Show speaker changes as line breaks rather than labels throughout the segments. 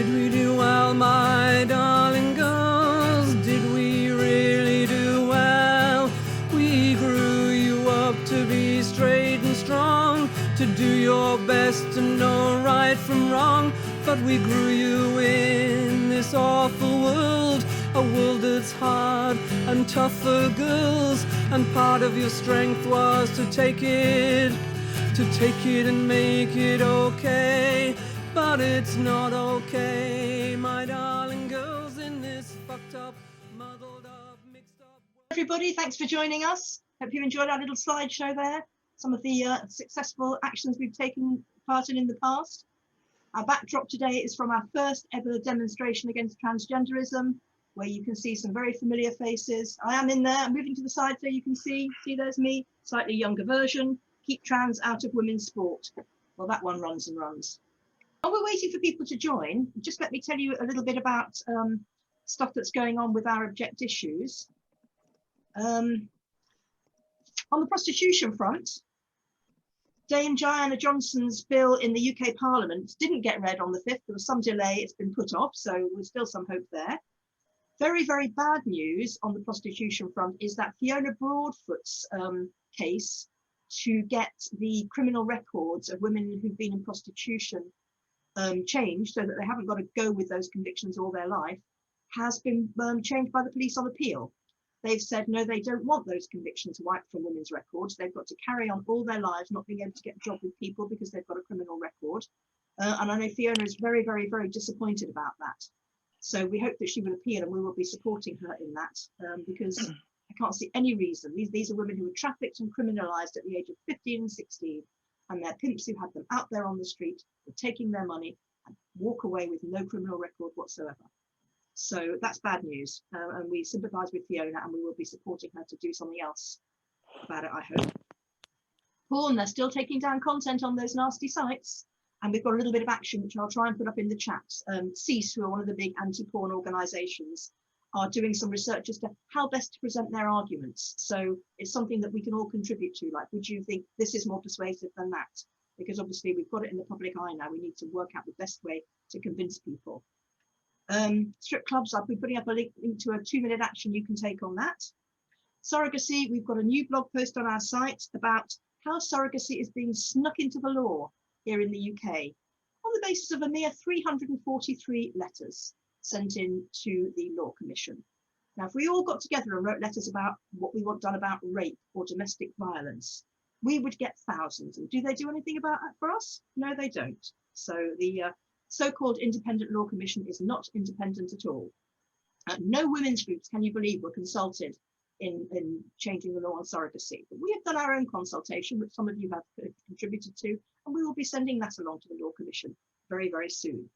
Did we do well, my darling girls? Did we really do well? We grew you up to be straight and strong, to do your best to know right from wrong. But we grew you in this awful world, a world that's hard and tough for girls. And part of your strength was to take it and make it okay. But it's not okay, my darling girls, in this fucked up, muddled up, mixed up.
Everybody, thanks for joining us. Hope you enjoyed our little slideshow there. Some of the successful actions we've taken part in the past. Our backdrop today is from our first ever demonstration against transgenderism, where you can see some very familiar faces. I am in there. I'm moving to the side so you can see there's me, slightly younger version. Keep trans out of women's sport. Well, that one runs and runs. While we're waiting for people to join, just let me tell you a little bit about stuff that's going on with our object issues. On the prostitution front, Dame Diana Johnson's bill in the UK Parliament didn't get read on the 5th. There was some delay, it's been put off, so there's still some hope there. Very, very bad news on the prostitution front is that Fiona Broadfoot's case to get the criminal records of women who've been in prostitution changed so that they haven't got to go with those convictions all their life, has been changed by the police on appeal. They've said, no, they don't want those convictions wiped from women's records. They've got to carry on all their lives not being able to get a job with people because they've got a criminal record. And I know Fiona is very, very, very disappointed about that. So we hope that she will appeal, and we will be supporting her in that because I can't see any reason. These are women who were trafficked and criminalised at the age of 15 and 16, and their pimps who had them out there on the street were taking their money and walk away with no criminal record whatsoever. So that's bad news, and we sympathise with Fiona, and we will be supporting her to do something else about it, I hope. Porn, they're still taking down content on those nasty sites, and we've got a little bit of action, which I'll try and put up in the chat. CEASE, who are one of the big anti-porn organisations, are doing some research as to how best to present their arguments. So it's something that we can all contribute to, like, would you think this is more persuasive than that? Because obviously we've got it in the public eye now, we need to work out the best way to convince people. Strip clubs, I'll be putting up a link to a 2-minute action you can take on that. Surrogacy, we've got a new blog post on our site about how surrogacy is being snuck into the law here in the UK on the basis of a mere 343 letters sent in to the Law Commission. Now, if we all got together and wrote letters about what we want done about rape or domestic violence, we would get thousands. And do they do anything about that for us? No, they don't. So the so-called Independent Law Commission is not independent at all. No women's groups, can you believe, were consulted in changing the law on surrogacy. But we have done our own consultation, which some of you have contributed to, and we will be sending that along to the Law Commission very, very soon.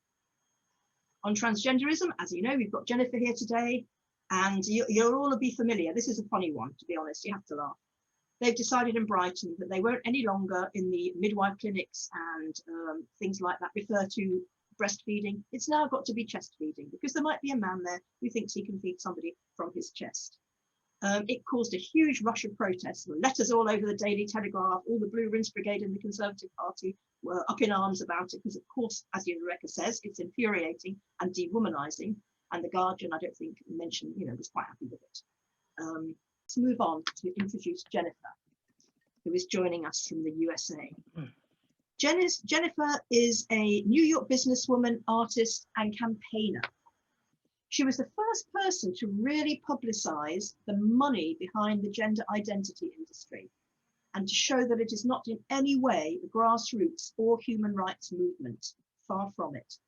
On transgenderism, as you know, we've got Jennifer here today, and you'll all be familiar. This is a funny one, to be honest, you have to laugh. They've decided in Brighton that they won't any longer in the midwife clinics and things like that refer to breastfeeding. It's now got to be chest feeding, because there might be a man there who thinks he can feed somebody from his chest. It caused a huge rush of protests, letters all over the Daily Telegraph. All the Blue Rinse Brigade in the Conservative Party were up in arms about it, because of course, as Eureka says, it's infuriating and dehumanising. And the Guardian, I don't think, mentioned, was quite happy with it. Let's move on to introduce Jennifer, who is joining us from the USA. Jennifer is a New York businesswoman, artist, and campaigner. She was the first person to really publicize the money behind the gender identity industry and to show that it is not in any way a grassroots or human rights movement, far from it.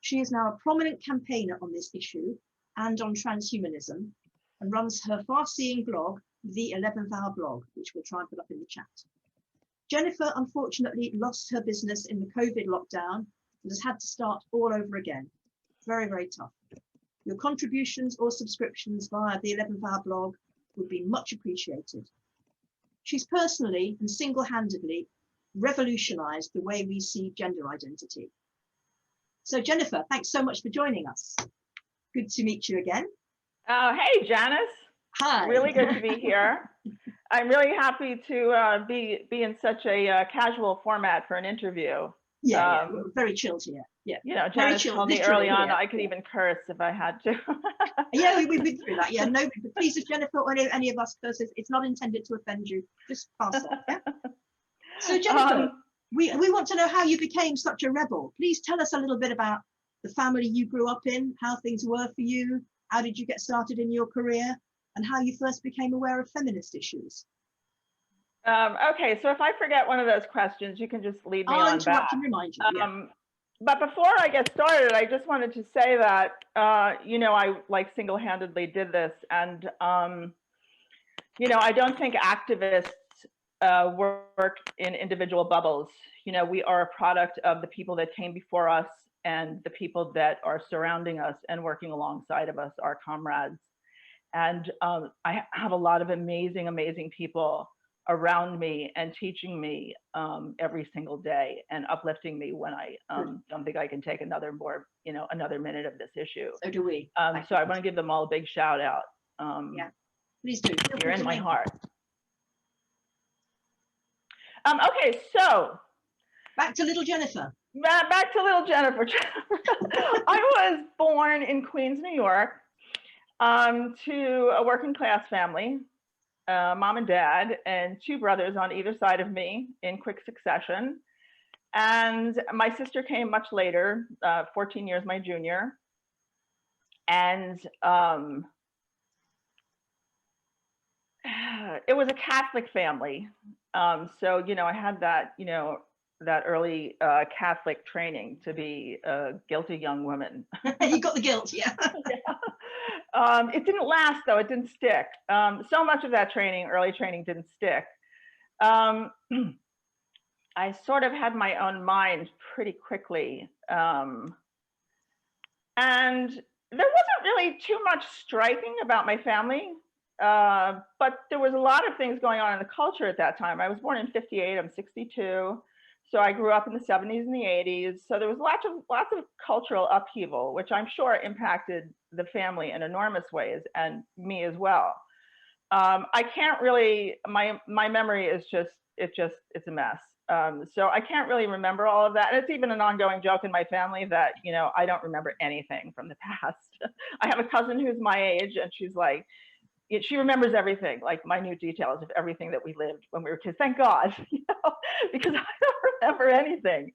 She is now a prominent campaigner on this issue and on transhumanism, and runs her far-seeing blog, the 11th Hour blog, which we'll try and put up in the chat. Jennifer, unfortunately, lost her business in the COVID lockdown and has had to start all over again. Very, very tough. Your contributions or subscriptions via the 11th Hour blog would be much appreciated. She's personally and single-handedly revolutionized the way we see gender identity. So Jennifer, thanks so much for joining us. Good to meet you again.
Oh, hey, Janice.
Hi.
Really good to be here. I'm really happy to be in such a casual format for an interview.
Yeah, very chilled here. Yeah.
You know,
Very
Janice
chilled,
told me early on
here.
I could even curse if I had to.
Yeah, we've been through that. Yeah, no, please, if Jennifer or any of us curses, it's not intended to offend you. Just pass that. Yeah. So Jennifer, we want to know how you became such a rebel. Please tell us a little bit about the family you grew up in, how things were for you, how did you get started in your career, and how you first became aware of feminist issues.
Okay, so if I forget one of those questions, you can just lead me
I'll
on
interrupt
back.
and remind you. Yeah.
But before I get started, I just wanted to say that, you know, I like single-handedly did this, and, you know, I don't think activists work in individual bubbles. You know, we are a product of the people that came before us and the people that are surrounding us and working alongside of us, our comrades. And I have a lot of amazing, amazing people around me and teaching me every single day and uplifting me when I don't think I can take another minute of this issue.
So do we.
So I want to give them all a big shout out.
Yeah, please do.
You're in my heart. Okay, so
back to little Jennifer.
Back to little Jennifer. I was born in Queens, New York, to a working class family. Mom and dad and two brothers on either side of me in quick succession. And my sister came much later, 14 years my junior. And it was a Catholic family. So, you know, I had that, you know, that early Catholic training to be a guilty young woman.
You got the guilt, yeah.
Yeah. It didn't last though, it didn't stick. So much of that training, early training, didn't stick. I sort of had my own mind pretty quickly. And there wasn't really too much striking about my family, but there was a lot of things going on in the culture at that time. I was born in '58, I'm 62. So I grew up in the 70s and the 80s. So there was lots of cultural upheaval, which I'm sure impacted the family in enormous ways and me as well. I can't really, my memory is it's a mess. So I can't really remember all of that. And it's even an ongoing joke in my family that, you know, I don't remember anything from the past. I have a cousin who's my age and she's like, she remembers everything, like minute details of everything that we lived when we were kids. Thank God, you know, because I don't remember anything.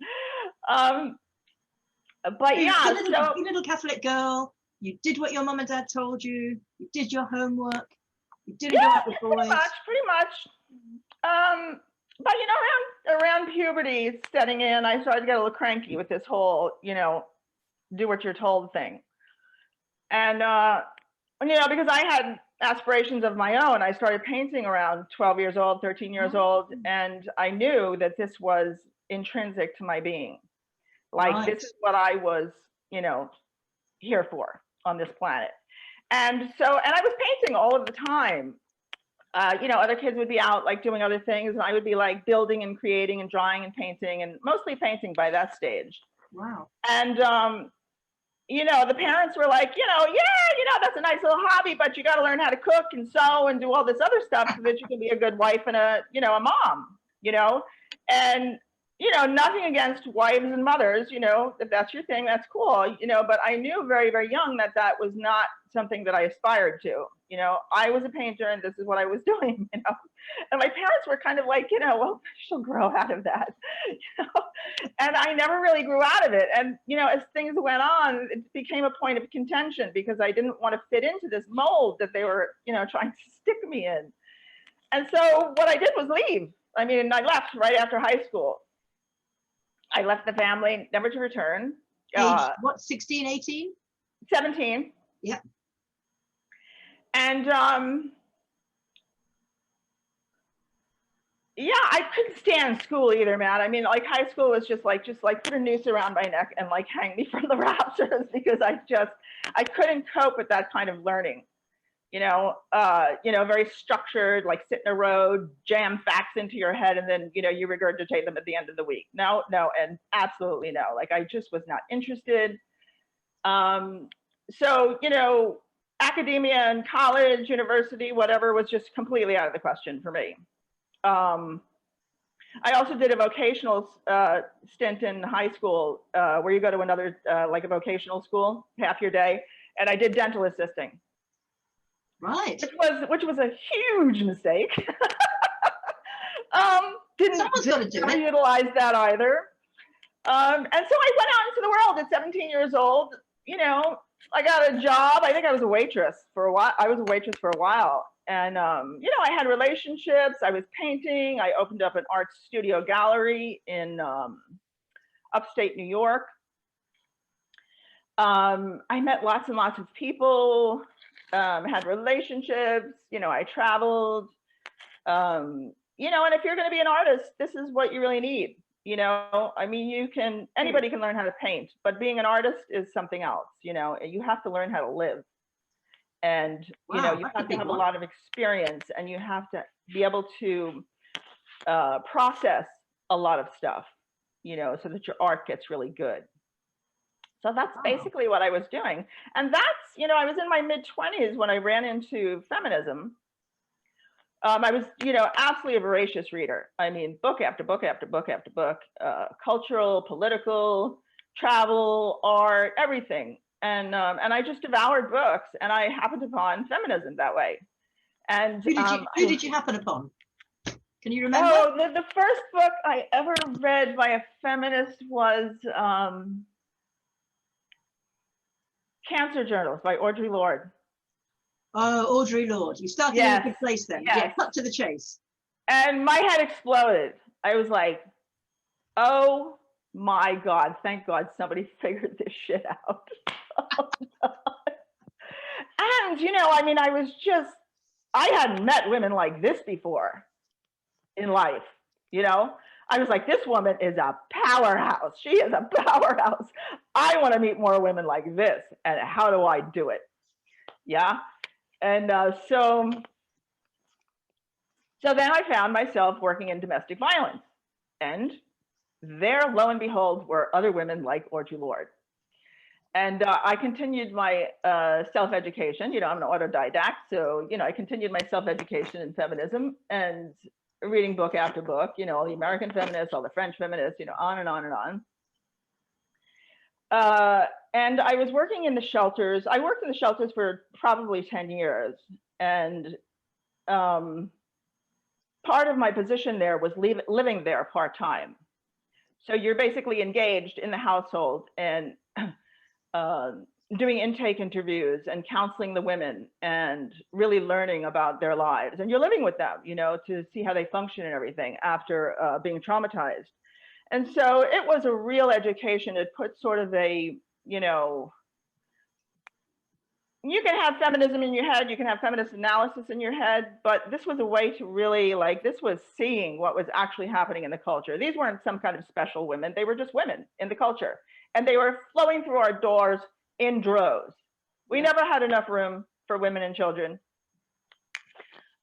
But yeah,
you little Catholic girl, you did what your mom and dad told you. You did your homework. You didn't go out with boys.
Pretty much. But you know, around puberty setting in, I started to get a little cranky with this whole, you know, do what you're told thing. And you know, because I had aspirations of my own, I started painting around 12 years old, 13 years old, and I knew that this was intrinsic to my being. Like, this is what I was, you know, here for on this planet. And so, and I was painting all of the time. You know, other kids would be out like doing other things, and I would be like building and creating and drawing and painting, and mostly painting by that stage.
Wow.
And you know, the parents were like, you know, yeah, you know, that's a nice little hobby, but you got to learn how to cook and sew and do all this other stuff so that you can be a good wife and a, you know, a mom, you know. And you know, nothing against wives and mothers, you know, if that's your thing, that's cool, you know, but I knew very, very young that that was not something that I aspired to. You know, I was a painter and this is what I was doing, you know, and my parents were kind of like, you know, well, she'll grow out of that, you know, and I never really grew out of it. And, you know, as things went on, it became a point of contention because I didn't want to fit into this mold that they were, you know, trying to stick me in. And so what I did was leave. I mean, I left right after high school. I left the family, never to return.
Age, what, 16, 18?
17.
Yeah.
And yeah, I couldn't stand school either, man. I mean, like high school was just like put a noose around my neck and like hang me from the rafters because I couldn't cope with that kind of learning. You know, very structured, like sit in a row, jam facts into your head, and then, you know, you regurgitate them at the end of the week. No, and absolutely no. Like, I just was not interested. So, you know, academia and college, university, whatever, was just completely out of the question for me. I also did a vocational stint in high school where you go to another, like a vocational school, half your day. And I did dental assisting.
Right.
Which was a huge mistake.
Someone's got to do it.
Utilize that either. And so I went out into the world at 17 years old. You know, I got a job. I think I was a waitress for a while. I was a waitress for a while. And, you know, I had relationships. I was painting. I opened up an art studio gallery in upstate New York. I met lots and lots of people, had relationships. You know, I traveled. You know, and if you're going to be an artist, this is what you really need. You know, I mean, anybody can learn how to paint, but being an artist is something else. You know, you have to learn how to live. And, you know, you have to have a lot of experience, and you have to be able to process a lot of stuff, you know, so that your art gets really good. So that's basically what I was doing. And that's, you know, I was in my mid-20s when I ran into feminism. I was, you know, absolutely a voracious reader. I mean, book after book after book after book, cultural, political, travel, art, everything. And I just devoured books, and I happened upon feminism that way. And
who did you happen upon? Can you remember?
Oh, the first book I ever read by a feminist was Cancer Journals by Audrey Lorde.
Oh, Audrey Lorde. You started in a good place then.
Yes.
Yeah, cut to the chase.
And my head exploded. I was like, oh my God, thank God somebody figured this shit out. And, you know, I mean, I hadn't met women like this before in life, you know? I was like, this woman is a powerhouse. She is a powerhouse. I want to meet more women like this. And how do I do it? Yeah. And so then I found myself working in domestic violence. And there, lo and behold, were other women like Audrey Lorde. And I continued my self-education. You know, I'm an autodidact. So, you know, I continued my self-education in feminism and reading book after book, you know, all the American feminists, all the French feminists, you know, on and on and on. And I was working in the shelters. I worked in the shelters for probably 10 years. And part of my position there was living there part-time. So you're basically engaged in the household and doing intake interviews and counseling the women and really learning about their lives. And you're living with them, you know, to see how they function and everything after being traumatized. And so it was a real education. It put sort of a, you know, you can have feminism in your head, you can have feminist analysis in your head, but this was a way to really, like, this was seeing what was actually happening in the culture. These weren't some kind of special women. They were just women in the culture. And they were flowing through our doors in droves. We never had enough room for women and children.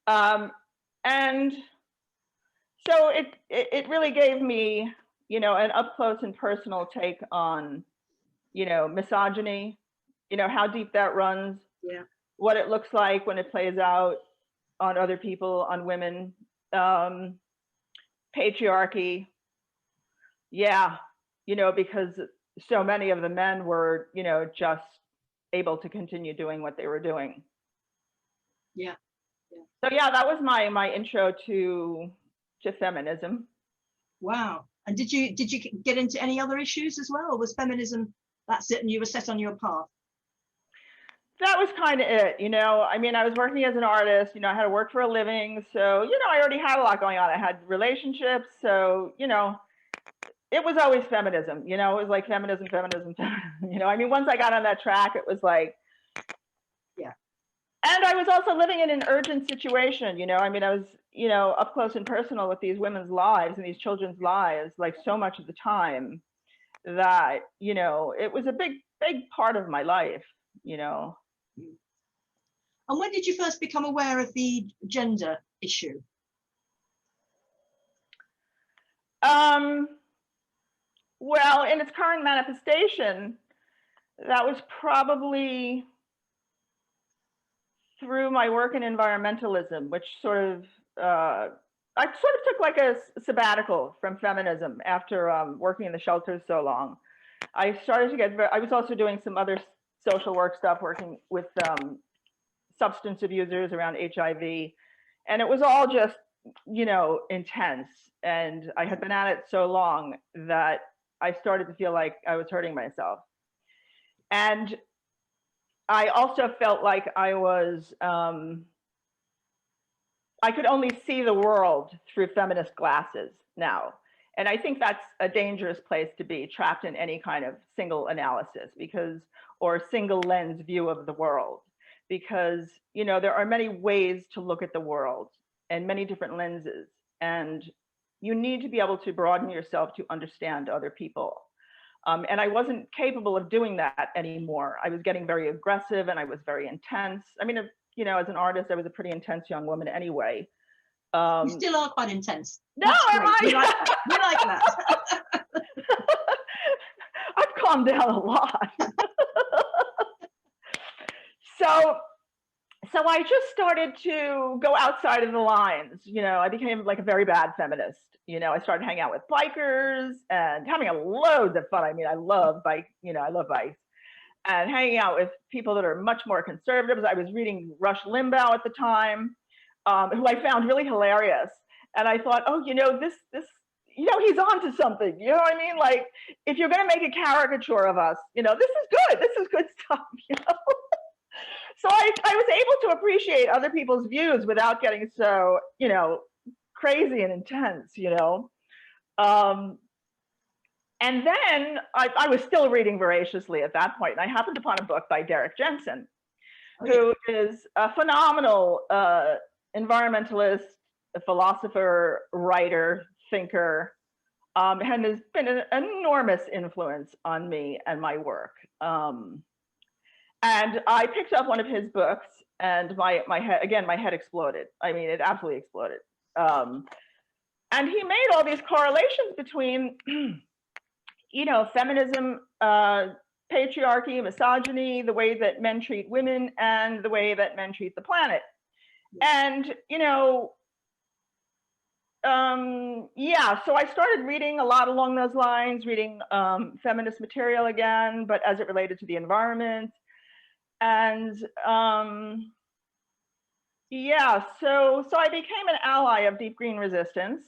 And so it really gave me, you know, an up close and personal take on, you know, misogyny, you know, how deep that runs, what it looks like when it plays out on other people, on women, patriarchy. Yeah, you know, because so many of the men were, you know, just able to continue doing what they were doing.
Yeah.
So yeah, that was my intro to feminism.
Wow. And did you get into any other issues as well, or was feminism, that's it, and you were set on your path?
That was kind of it, you know. I mean, I was working as an artist, you know, I had to work for a living. So, you know, I already had a lot going on. I had relationships. So, you know, it was always feminism, you know, it was like feminism, you know. I mean, once I got on that track, it was like,
yeah.
And I was also living in an urgent situation, you know. I mean, I was, you know, up close and personal with these women's lives and these children's lives, like so much of the time that, you know, it was a big part of my life, you know.
And when did you first become aware of the gender issue?
Well, in its current manifestation, that was probably through my work in environmentalism, which sort of I sort of took like a sabbatical from feminism after working in the shelters so long. I started to get I was also doing some other social work stuff, working with substance abusers around HIV. And it was all just, you know, intense. And I had been at it so long that I started to feel like I was hurting myself. And I also felt like I was, I could only see the world through feminist glasses now. And I think that's a dangerous place to be, trapped in any kind of single analysis or single lens view of the world. Because, you know, there are many ways to look at the world and many different lenses. And you need to be able to broaden yourself to understand other people. And I wasn't capable of doing that anymore. I was getting very aggressive and I was very intense. I mean, you know, as an artist, I was a pretty intense young woman anyway.
You still are quite intense.
No, am I?
We like that.
I've calmed down a lot. So I just started to go outside of the lines. You know, I became like a very bad feminist. You know, I started hanging out with bikers and having a loads of fun. I mean, I love bikes, and hanging out with people that are much more conservative. I was reading Rush Limbaugh at the time, who I found really hilarious. And I thought, oh, you know, this, you know, he's on to something. You know what I mean? Like, if you're going to make a caricature of us, you know, this is good. This is good stuff, you know? So I was able to appreciate other people's views without getting so, you know, crazy and intense, you know? And then I was still reading voraciously at that point, and I happened upon a book by Jensen, who is a phenomenal environmentalist, a philosopher, writer, thinker, and has been an enormous influence on me and my work. And I picked up one of his books, and my head exploded. I mean, it absolutely exploded. And he made all these correlations between, you know, feminism, patriarchy, misogyny, the way that men treat women, and the way that men treat the planet. And, you know, yeah, so I started reading a lot along those lines, reading feminist material again, but as it related to the environment. And yeah, so I became an ally of Deep Green Resistance.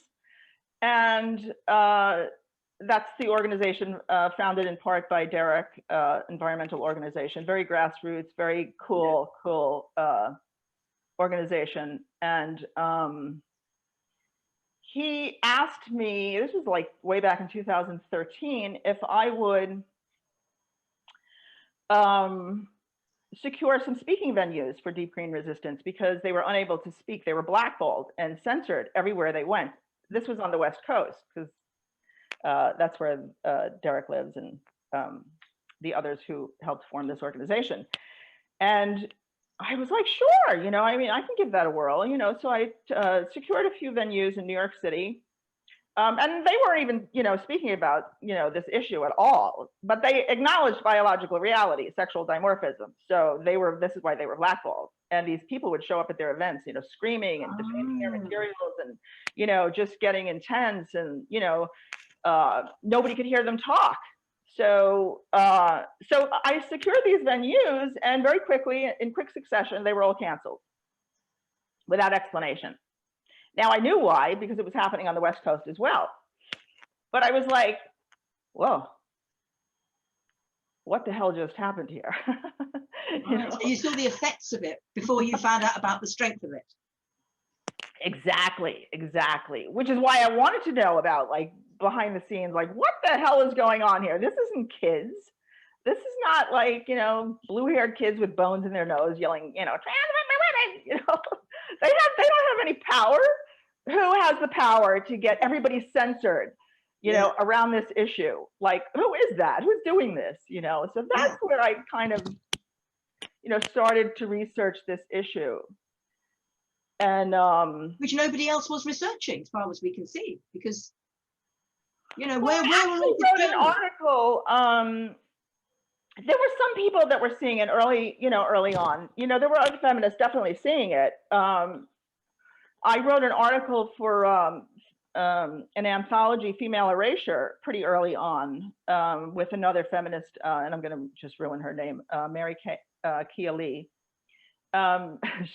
And that's the organization founded in part by Derek, environmental organization, very grassroots, very cool organization. And he asked me, this was like way back in 2013, if I would secure some speaking venues for Deep Green Resistance, because they were unable to speak. They were blackballed and censored everywhere they went. This was on the West Coast, because that's where Derek lives, and the others who helped form this organization. And I was like, sure, you know, I mean, I can give that a whirl, you know. So I secured a few venues in New York City. And they weren't even, you know, speaking about, you know, this issue at all, but they acknowledged biological reality, sexual dimorphism. So this is why they were blackballed. And these people would show up at their events, you know, screaming and defending their materials and, you know, just getting intense, and, you know, nobody could hear them talk. So I secured these venues, and very quickly, in quick succession, they were all canceled without explanation. Now, I knew why, because it was happening on the West Coast as well. But I was like, whoa, what the hell just happened here?
So you saw the effects of it before you found out about the strength of it.
Exactly. Which is why I wanted to know about, like, behind the scenes, like, what the hell is going on here? This isn't kids. This is not like, you know, blue-haired kids with bones in their nose yelling, you know, trans women, you know. They don't have any power. Who has the power to get everybody censored, you know, around this issue? Like, who is that? Who's doing this? You know, so that's where I kind of, you know, started to research this issue. And which
nobody else was researching, as far as we can see, because, you know,
where
wrote
an article. There were some people that were seeing it early on. You know, there were other feminists definitely seeing it. I wrote an article for an anthology, Female Erasure, pretty early on with another feminist, and I'm going to just ruin her name, Mary Kia Lee.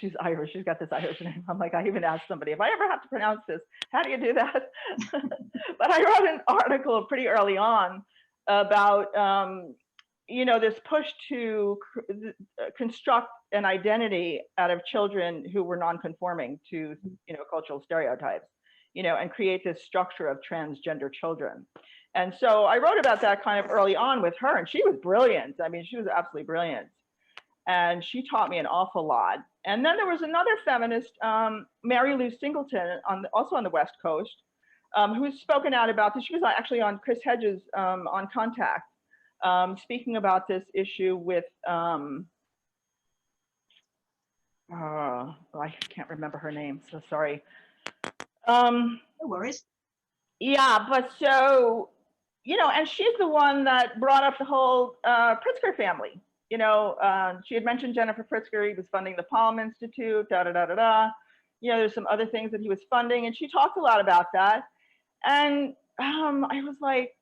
She's Irish. She's got this Irish name. I'm like, I even asked somebody, if I ever have to pronounce this, how do you do that? But I wrote an article pretty early on about, you know, this push to construct an identity out of children who were non-conforming to, you know, cultural stereotypes, you know, and create this structure of transgender children. And so I wrote about that kind of early on with her, and she was brilliant. I mean, she was absolutely brilliant. And she taught me an awful lot. And then there was another feminist, Mary Lou Singleton, also on the West Coast, who's spoken out about this. She was actually on Chris Hedges' On Contact, speaking about this issue with, I can't remember her name, so sorry.
No worries.
Yeah, but so, you know, and she's the one that brought up the whole Pritzker family. You know, she had mentioned Jennifer Pritzker. He was funding the Palm Institute, da da da da da. You know, there's some other things that he was funding, and she talked a lot about that. And I was like,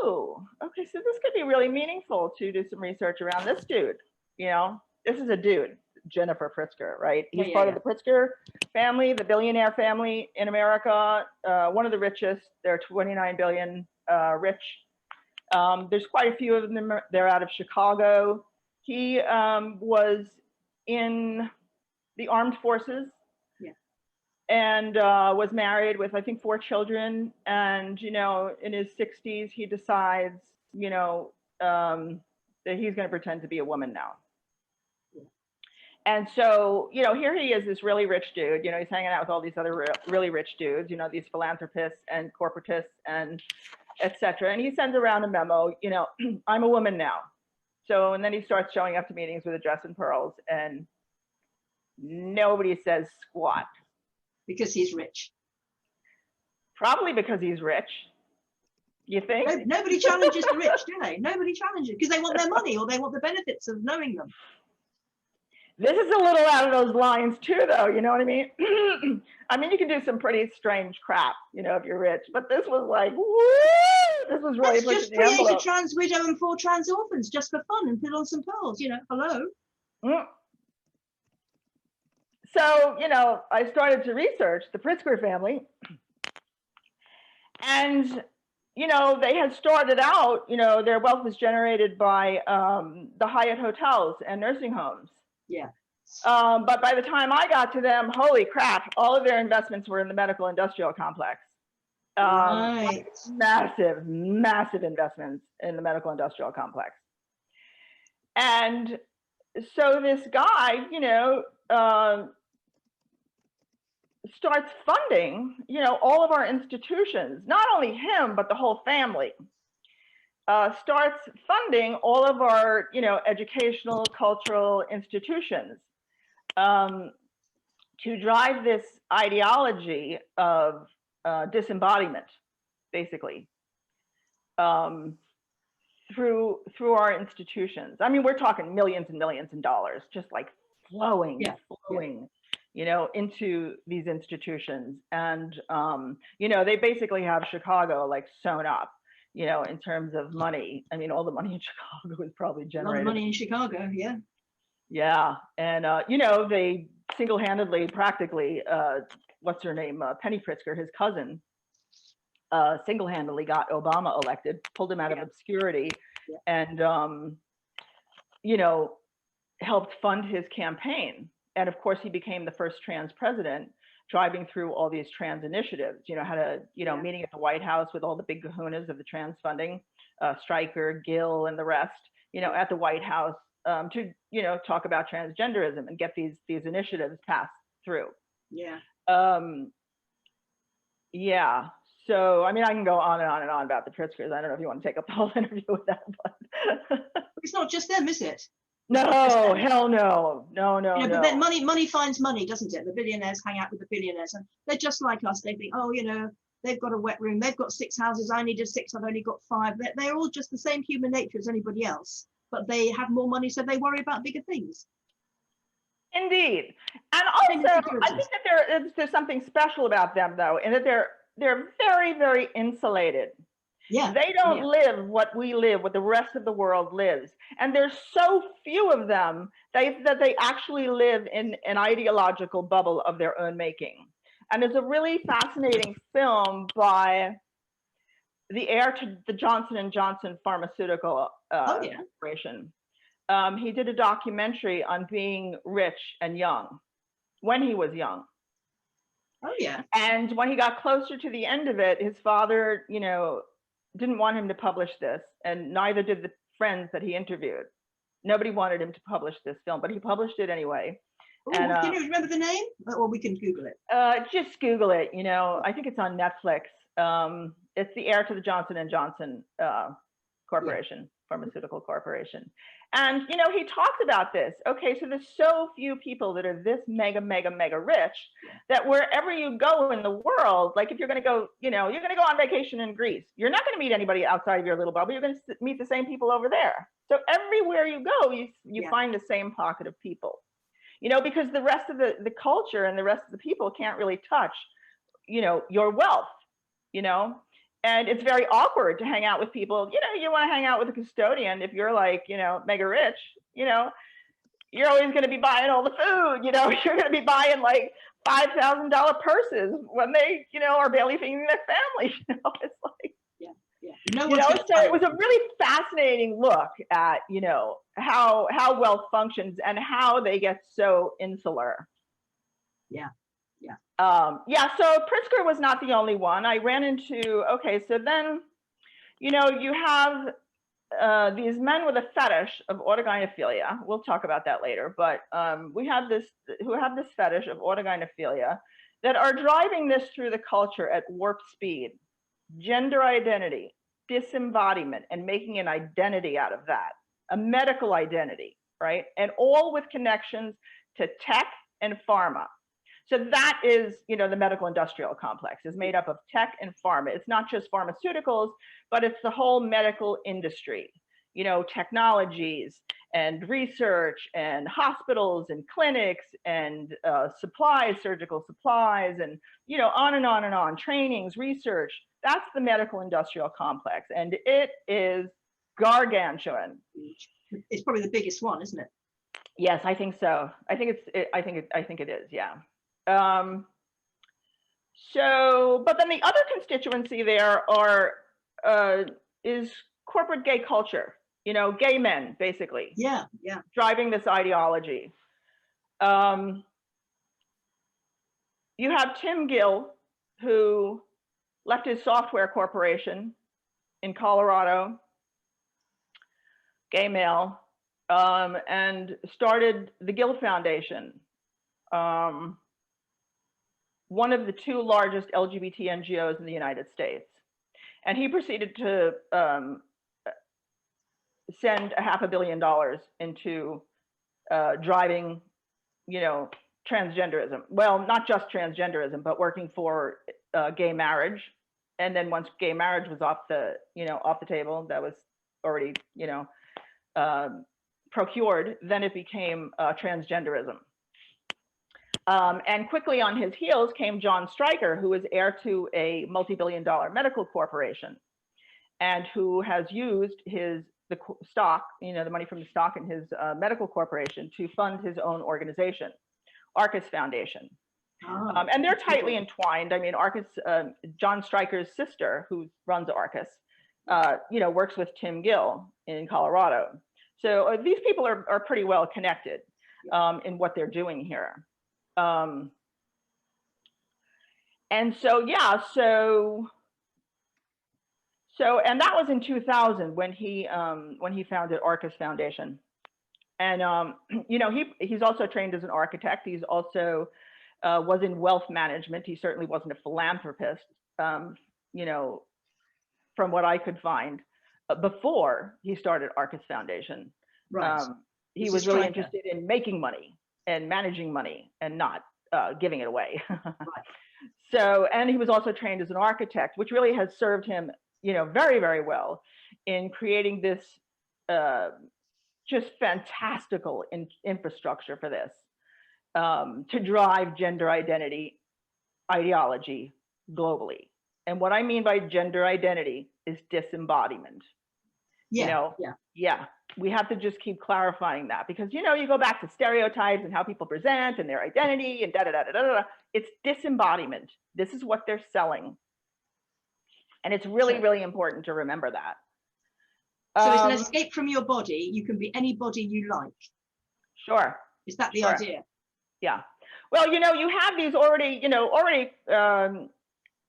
oh, okay, so this could be really meaningful to do some research around this dude. You know, this is a dude, Jennifer Pritzker, right? He's part of the Pritzker family, the billionaire family in America, one of the richest. They're 29 billion rich. There's quite a few of them. They're out of Chicago. He was in the armed forces, and was married with, I think, 4 children. And, you know, in his 60s, he decides, you know, that he's going to pretend to be a woman now. And so, you know, here he is, this really rich dude. You know, he's hanging out with all these other really rich dudes, you know, these philanthropists and corporatists and etc. And he sends around a memo, you know, I'm a woman now. So, and then he starts showing up to meetings with a dress and pearls, and nobody says squat.
Because he's rich.
Probably because he's rich. You think?
No, nobody challenges the rich, do they? Nobody challenges, because they want their money or they want the benefits of knowing them.
This is a little out of those lines too, though. You know what I mean? I mean, you can do some pretty strange crap, you know, if you're rich. But this was like, woo! This was really
Let's just create a trans widow and 4 trans orphans just for fun and put on some pearls. You know, hello.
So, you know, I started to research the Pritzker family, and, you know, they had started out, you know, their wealth was generated by the Hyatt hotels and nursing homes.
Yeah.
But by the time I got to them, holy crap, all of their investments were in the medical industrial complex.
Right.
Massive, massive investments in the medical industrial complex. And so this guy, you know, starts funding, you know, all of our institutions, not only him, but the whole family. Starts funding all of our, you know, educational, cultural institutions to drive this ideology of disembodiment, basically, through our institutions. I mean, we're talking millions and millions of dollars, just like flowing, you know, into these institutions. And, you know, they basically have Chicago like sewn up, you know, in terms of money. I mean, all the money in Chicago is probably generated.
A lot of money in Chicago, yeah.
Yeah, and, you know, they single-handedly, practically, what's her name, Penny Pritzker, his cousin, single-handedly got Obama elected, pulled him out of obscurity, and, you know, helped fund his campaign. And of course, he became the first trans president, driving through all these trans initiatives. You know, had a, you know, meeting at the White House with all the big kahunas of the trans funding, Stryker, Gill, and the rest, you know, at the White House to, you know, talk about transgenderism and get these initiatives passed through.
Yeah.
Yeah. So, I mean, I can go on and on and on about the Pritzkers. I don't know if you want to take up the whole interview with that, but
it's not just them, is it?
No, hell no, no.
But then money finds money, doesn't it? The billionaires hang out with the billionaires, and they're just like us. They think, oh, you know, they've got a wet room, they've got 6 houses, I needed 6, I've only got 5. They're all just the same human nature as anybody else, but they have more money, so they worry about bigger things.
Indeed. And
And
also, I
insecurities.
think that there's something special about them, though, in that they're very, very insulated.
Yeah.
They don't
Yeah.
live what we live, what the rest of the world lives. And there's so few of them that they actually live in an ideological bubble of their own making. And there's a really fascinating film by the heir to the Johnson & Johnson pharmaceutical
Oh, yeah.
corporation. He did a documentary on being rich and young when he was young.
Oh, yeah.
And when he got closer to the end of it, his father, you know, didn't want him to publish this, and neither did the friends that he interviewed. Nobody wanted him to publish this film, but he published it anyway.
Ooh,
And
can you remember the name? Or we can Google it.
just Google it. You know, I think it's on Netflix. It's the heir to the Johnson & Johnson corporation, pharmaceutical corporation. And, you know, he talks about this. Okay, so there's so few people that are this mega rich that wherever you go in the world, like if you're going to go, you know, you're going to go on vacation in Greece, you're not going to meet anybody outside of your little bubble. You're going to meet the same people over there. So everywhere you go, you find the same pocket of people, you know, because the rest of the culture and the rest of the people can't really touch, you know, your wealth, you know. And it's very awkward to hang out with people. You know, you want to hang out with a custodian if you're like, you know, mega rich, you know, you're always going to be buying all the food, you know, you're going to be buying like $5,000 purses when they, you know, are barely feeding their family. You know, it's like,
No,
you know, so it was a really fascinating look at, you know, how wealth functions and how they get so insular.
Yeah.
So Pritzker was not the only one. I ran into, okay, so then, you know, you have these men with a fetish of autogynephilia. We'll talk about that later, but we have this, who have this fetish of autogynephilia that are driving this through the culture at warp speed. Gender identity, disembodiment, and making an identity out of that, a medical identity, right? And all with connections to tech and pharma. So that is, you know, the medical industrial complex is made up of tech and pharma. It's not just pharmaceuticals, but it's the whole medical industry, you know, technologies and research and hospitals and clinics and supplies, surgical supplies, and, you know, on and on and on, trainings, research. That's the medical industrial complex. And it is gargantuan.
It's probably the biggest one, isn't it?
Yes, I think so. I think it is, yeah. So, but then the other constituency there is corporate gay culture, you know, gay men, basically.
Yeah.
Driving this ideology. You have Tim Gill, who left his software corporation in Colorado, gay male, and started the Gill Foundation. One of the two largest LGBT NGOs in the United States. And he proceeded to send $500 million into driving, you know, transgenderism. Well, not just transgenderism, but working for gay marriage. And then once gay marriage was off the table, that was already, you know, procured, then it became transgenderism. And quickly on his heels came John Stryker, who is heir to a multi-billion-dollar medical corporation, and who has used the stock, you know, the money from the stock in his medical corporation to fund his own organization, Arcus Foundation. And they're tightly entwined. I mean, Arcus, John Stryker's sister, who runs Arcus, you know, works with Tim Gill in Colorado. So these people are pretty well connected in what they're doing here. And so, yeah, so and that was in 2000 when he founded Arcus Foundation. And, you know, he's also trained as an architect. He's also was in wealth management. He certainly wasn't a philanthropist, you know, from what I could find before he started Arcus Foundation.
Right.
He was really interested in making money and managing money and not giving it away. Right. So, and he was also trained as an architect, which really has served him, you know, very, very well in creating this just fantastical infrastructure for this. to drive gender identity ideology globally. And what I mean by gender identity is disembodiment.
Yeah,
We have to just keep clarifying that, because you go back to stereotypes and how people present and their identity and da da da da da da. It's disembodiment. This is what they're selling, and it's really, really important to remember that.
So it's an escape from your body. You can be any body you like.
Sure.
Is that the idea?
Yeah. Well, you have these already.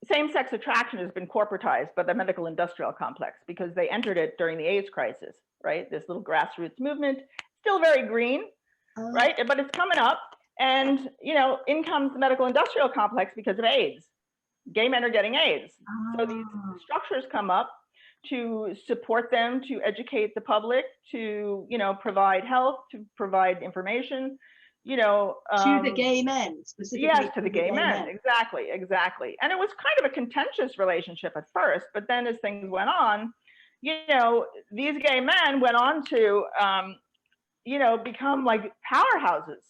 Same-sex attraction has been corporatized by the medical industrial complex, because they entered it during the AIDS crisis, right? This little grassroots movement, still very green, right? But it's coming up, and in comes the medical industrial complex because of AIDS. Gay men are getting AIDS. So these structures come up to support them, to educate the public, to provide health, to provide information.
To the gay men specifically.
Yes, to the gay men. Exactly. And it was kind of a contentious relationship at first, but then as things went on, these gay men went on to, become like powerhouses,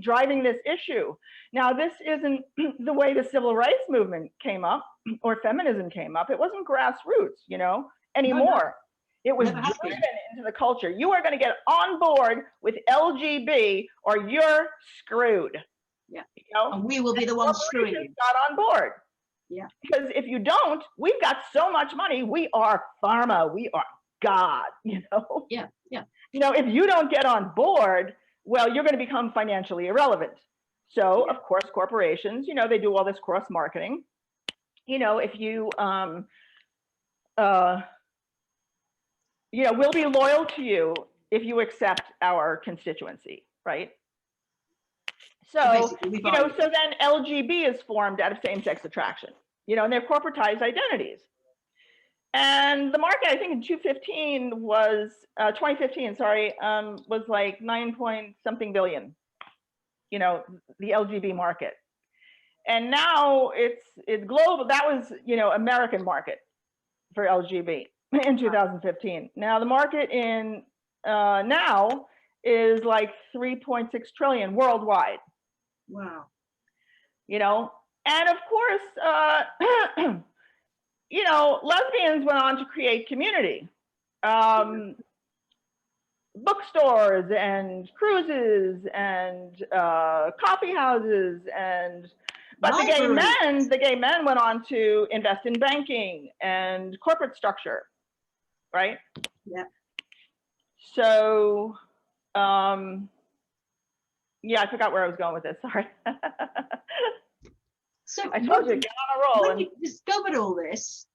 driving this issue. Now, this isn't the way the civil rights movement came up or feminism came up. It wasn't grassroots, anymore. No. It was driven into the culture. You are going to get on board with LGB or you're screwed.
Yeah. And we will be the ones screwing you.
Got on board.
Yeah.
Because if you don't, we've got so much money. We are pharma. We are God,
Yeah.
If you don't get on board, well, you're going to become financially irrelevant. So, of course, corporations, they do all this cross marketing. If you, we'll be loyal to you if you accept our constituency, right? So, so then LGB is formed out of same-sex attraction, and they're corporatized identities. And the market, I think in 2015 was like 9-point-something billion, the LGB market. And now it's global. That was, American market for LGB in 2015. Now the market in now is like 3.6 trillion worldwide.
Wow.
And of course, lesbians went on to create community, bookstores and cruises and coffee houses but the gay men went on to invest in banking and corporate structure, right?
Yeah.
So, I forgot where I was going with this. Sorry.
So
I told you, get on a roll.
When you discovered all this,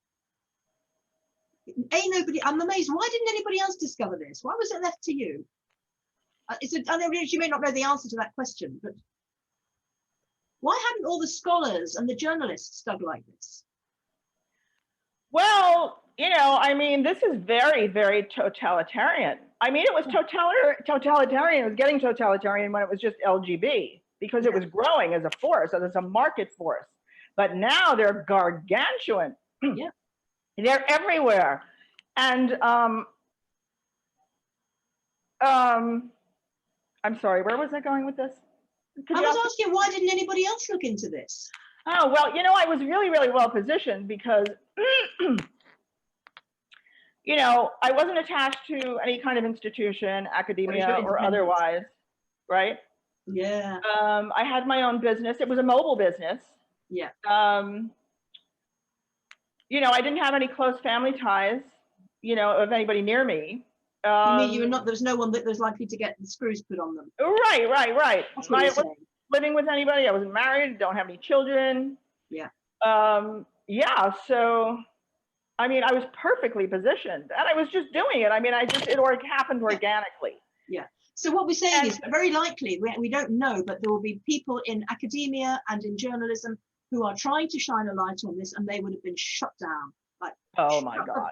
I'm amazed. Why didn't anybody else discover this? Why was it left to you? I know you may not know the answer to that question, but why hadn't all the scholars and the journalists dug like this?
Well, this is very, very totalitarian. It was totalitarian. It was getting totalitarian when it was just LGB, because it was growing as a force, as a market force. But now they're gargantuan.
Yeah.
They're everywhere. And I'm sorry, where was I going with this?
I was asking, why didn't anybody else look into this?
Oh, well, I was really, really well positioned because, I wasn't attached to any kind of institution, academia or otherwise, right?
Yeah.
I had my own business. It was a mobile business.
Yeah.
I didn't have any close family ties, of anybody near me.
You mean you were not, there was no one that was likely to get the screws put on them?
Right.
That's what
I wasn't living with anybody. I wasn't married, don't have any children.
Yeah.
So, I was perfectly positioned and I was just doing it. It happened organically.
Yeah. So what we're saying is very likely, we don't know, but there will be people in academia and in journalism who are trying to shine a light on this, and they would have been shut down. Like,
oh my God.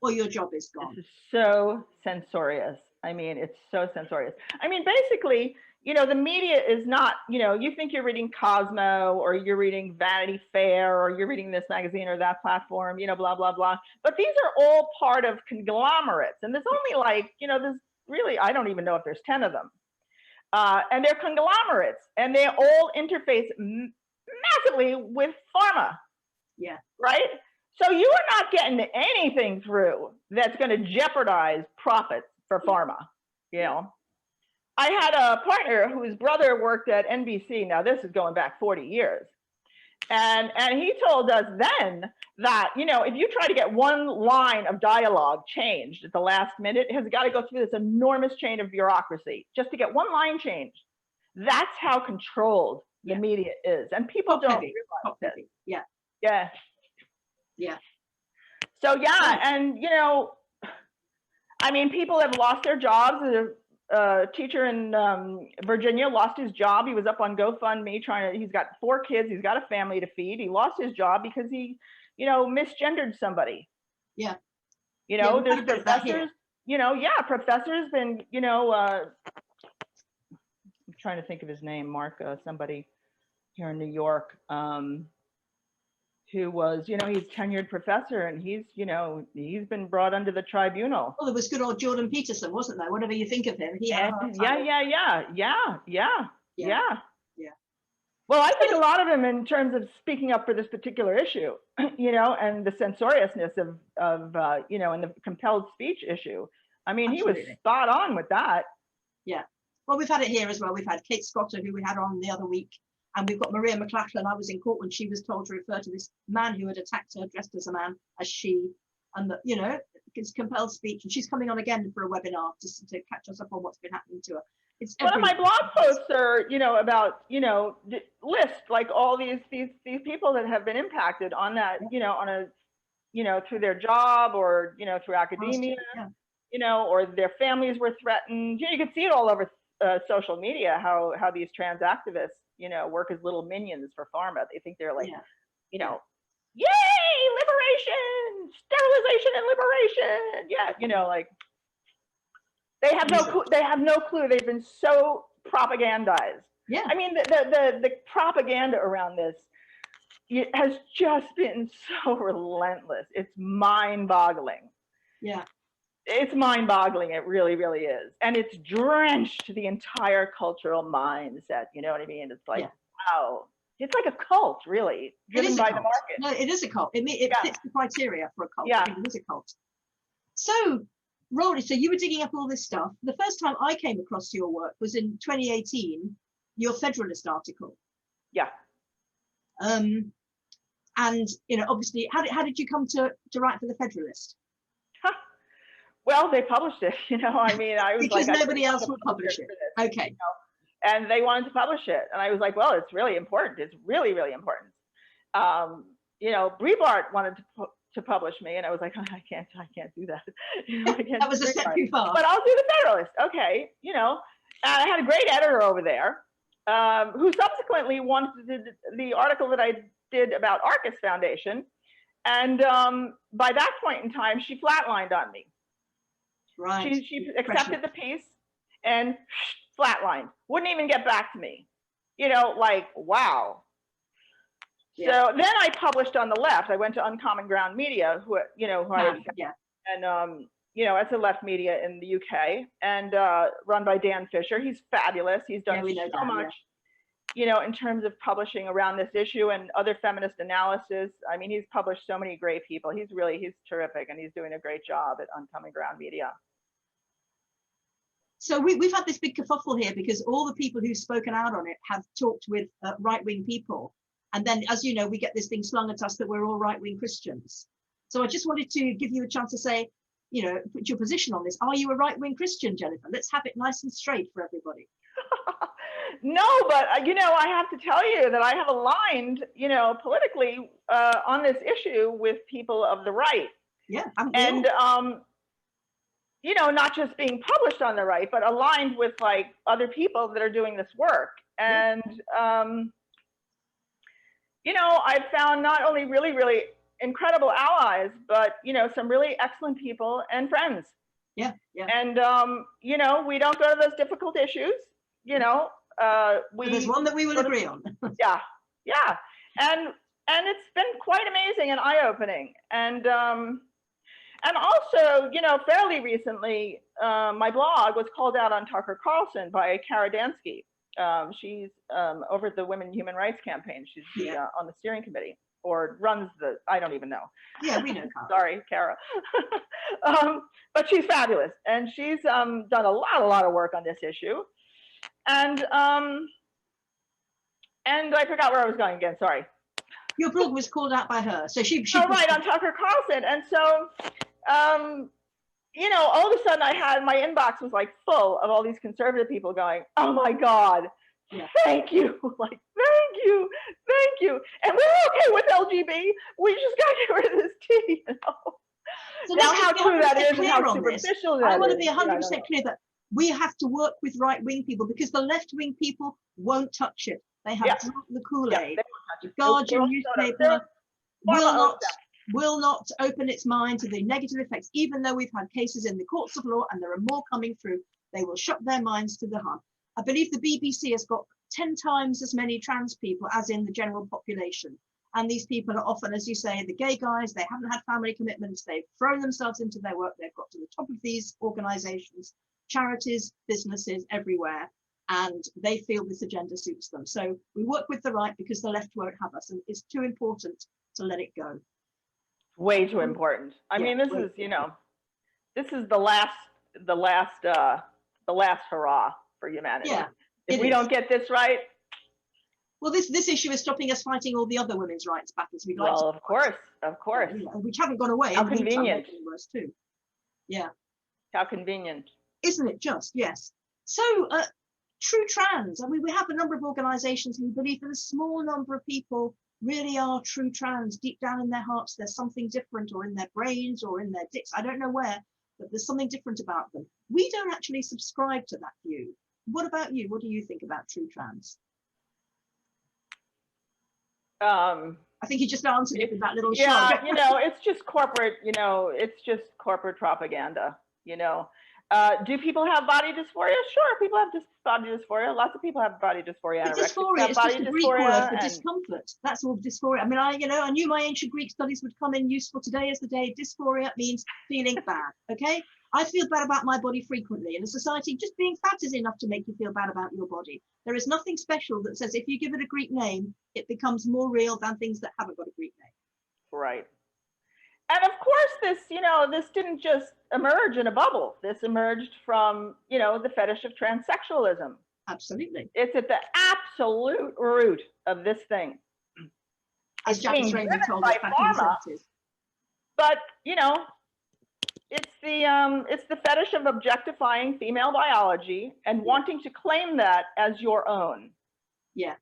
Or your job is gone.
This is so censorious. It's so censorious. Basically, the media is not, you think you're reading Cosmo or you're reading Vanity Fair or you're reading this magazine or that platform, blah, blah, blah. But these are all part of conglomerates. And there's only there's really, I don't even know if there's 10 of them. and they're conglomerates, and they all interface massively with pharma.
Yeah.
Right? So you are not getting anything through that's going to jeopardize profits for pharma. You know, I had a partner whose brother worked at NBC. Now this is going back 40 years. And he told us then that, you know, if you try to get one line of dialogue changed at the last minute, it has got to go through this enormous chain of bureaucracy just to get one line changed. That's how controlled the media is. And people don't realize this.
Yeah.
Yeah.
Yeah.
So, yeah. And, you know, I mean, people have lost their jobs. A teacher in Virginia lost his job. He was up on GoFundMe he's got 4 kids. He's got a family to feed. He lost his job because he, you know, misgendered somebody.
Yeah.
You know, there's professors, you know, professors been, you know, I'm trying to think of his name, Mark, somebody here in New York, who was, you know, he's tenured professor, and he's, you know, he's been brought under the tribunal.
Well, there was good old Jordan Peterson, wasn't there? Whatever you think of him, he had
yeah. Well, I think a lot of them in terms of speaking up for this particular issue, you know, and the censoriousness of you know, and the compelled speech issue. I mean,
Absolutely.
He was spot on with that.
Yeah. Well, we've had it here as well. We've had Kate Scotter, who we had on the other week, and we've got Maria McLachlan. I was in court when she was told to refer to this man who had attacked her, dressed as a man, as she, and that, you know, it's compelled speech. And she's coming on again for a webinar just to catch us up on what's been happening to her. It's
one of my blog posts are, you know, about, you know, list like all these people that have been impacted on that, you know, on a, you know, through their job or, you know, through academia, you know, or their families were threatened. You know, you can see it all over social media, how these trans activists, you know, work as little minions for pharma. They think they're like, you know, yay, liberation, sterilization and liberation. Yeah, you know, like they have no clue. They've been so propagandized. Yeah. I mean, the propaganda around this has just been so relentless. It's mind-boggling. Yeah. It's mind-boggling. It really, really is. And it's drenched the entire cultural mindset. You know what I mean? It's like, wow. It's like a cult, really, driven by the market.
No, it is a cult. It fits the criteria for a cult. Yeah. It is a cult. So, Rolly, so you were digging up all this stuff. The first time I came across your work was in 2018, your Federalist article.
Yeah.
And, you know, obviously, how did you come to write for the Federalist?
Well, they published it, you know, I mean, I was
because nobody else would publish it. Okay.
You know, and they wanted to publish it. And I was like, well, it's really important. It's really, really important. You know, Breitbart wanted to publish me, and I was like, oh, I can't do that. You know, I can't
that was a step too far.
But I'll do the Federalist. Okay. You know, and I had a great editor over there who subsequently wanted the article that I did about Arcus Foundation. And by that point in time, she flatlined on me.
Right.
She accepted the piece and flatlined. Wouldn't even get back to me. You know, like, wow. Yeah. So then I published on the left. I went to Uncommon Ground Media, who you know, and you know, it's a left media in the UK, and run by Dan Fisher. He's fabulous. He's done so much, you know, in terms of publishing around this issue and other feminist analysis. I mean, he's published so many great people. He's terrific, and he's doing a great job at Uncommon Ground Media.
So we've had this big kerfuffle here because all the people who've spoken out on it have talked with right-wing people. And then, as you know, we get this thing slung at us that we're all right-wing Christians. So I just wanted to give you a chance to say, you know, put your position on this. Are you a right-wing Christian, Jennifer? Let's have it nice and straight for everybody.
No, but, you know, I have to tell you that I have aligned, you know, politically on this issue with people of the right.
Yeah.
And, you know, not just being published on the right, but aligned with like other people that are doing this work. And, you know, I've found not only really, really incredible allies, but, you know, some really excellent people and friends.
Yeah. Yeah.
And, you know, we don't go to those difficult issues, you know.
There's one that we will agree on.
Yeah. Yeah. And it's been quite amazing and eye-opening. And And also, you know, fairly recently, my blog was called out on Tucker Carlson by Kara Dansky. She's over at the Women Human Rights Campaign. She's on the steering committee, or runs the, I don't even know.
Yeah, we know Kara.
Sorry, Kara. But she's fabulous. And she's done a lot of work on this issue. And I forgot where I was going again, sorry.
Your blog was called out by her. So she
oh, right, on Tucker Carlson. And so, you know, all of a sudden my inbox was like full of all these conservative people going, oh my God, thank you. Like, thank you. And we're okay with LGB. We just got to get rid of this T, you know.
So
now, how true that is and how superficial that is.
I want to be 100% clear that we have to work with right-wing people, because the left-wing people won't touch it. They have drunk the Kool-Aid. The Guardian newspaper will not open its mind to the negative effects, even though we've had cases in the courts of law and there are more coming through. They will shut their minds to the harm. I believe the BBC has got 10 times as many trans people as in the general population. And these people are often, as you say, the gay guys. They haven't had family commitments. They've thrown themselves into their work. They've got to the top of these organizations, charities, businesses everywhere. And they feel this agenda suits them. So we work with the right because the left won't have us. And it's too important to let it go.
Way too important. I mean, this is, you know, this is the last hurrah for humanity.
Yeah,
if we don't get this right.
Well, this issue is stopping us fighting all the other women's rights battles we'd like to.
Well, of course.
Which haven't gone away.
How convenient.
Worse too. Yeah.
How convenient.
Isn't it just? Yes. So, true trans. I mean, we have a number of organisations who believe that a small number of people really are true trans. Deep down in their hearts, there's something different, or in their brains, or in their dicks. I don't know where, but there's something different about them. We don't actually subscribe to that view. What about you? What do you think about true trans? I think you just answered it with that little shrug.
You know, it's just corporate, you know, it's just corporate propaganda, you know. Do people have body dysphoria? Sure, people have body dysphoria. Lots of people have body dysphoria.
But dysphoria is just a Greek word for discomfort. That's all dysphoria. I mean, I knew my ancient Greek studies would come in useful. Today is the day. Dysphoria means feeling bad, okay? I feel bad about my body frequently. In a society, just being fat is enough to make you feel bad about your body. There is nothing special that says if you give it a Greek name, it becomes more real than things that haven't got a Greek name.
Right. And of course, this, you know, this didn't just emerge in a bubble. This emerged from, you know, the fetish of transsexualism.
Absolutely.
It's at the absolute root of this thing.
As Jackie Trainor told us back in the 70s.
But, you know, it's the fetish of objectifying female biology and wanting to claim that as your own.
Yeah.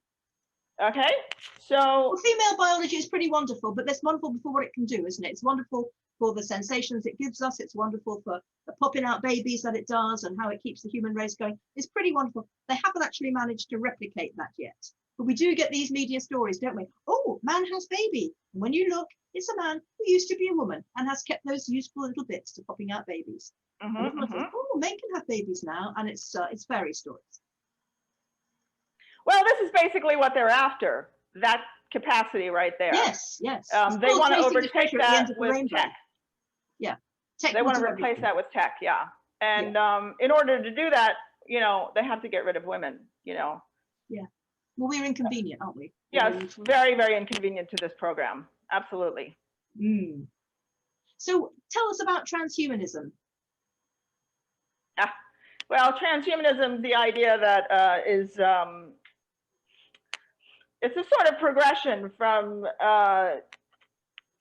Okay, so
well, female biology is pretty wonderful, but that's wonderful for what it can do, isn't it? It's wonderful for the sensations it gives us. It's wonderful for the popping out babies that it does and how it keeps the human race going. It's pretty wonderful. They haven't actually managed to replicate that yet, but we do get these media stories, don't we? Oh, man has baby. And when you look, it's a man who used to be a woman and has kept those useful little bits to popping out babies. Oh, men can have babies now, and it's fairy stories.
Well, this is basically what they're after, that capacity right there.
Yes, yes.
They want to overtake that with tech.
Yeah.
They want to replace that with tech, yeah. And in order to do that, you know, they have to get rid of women, you know.
Yeah. Well, we're inconvenient, aren't we?
Yes, very, very inconvenient to this program. Absolutely.
Mm. So tell us about transhumanism.
Well, transhumanism, the idea that is it's a sort of progression from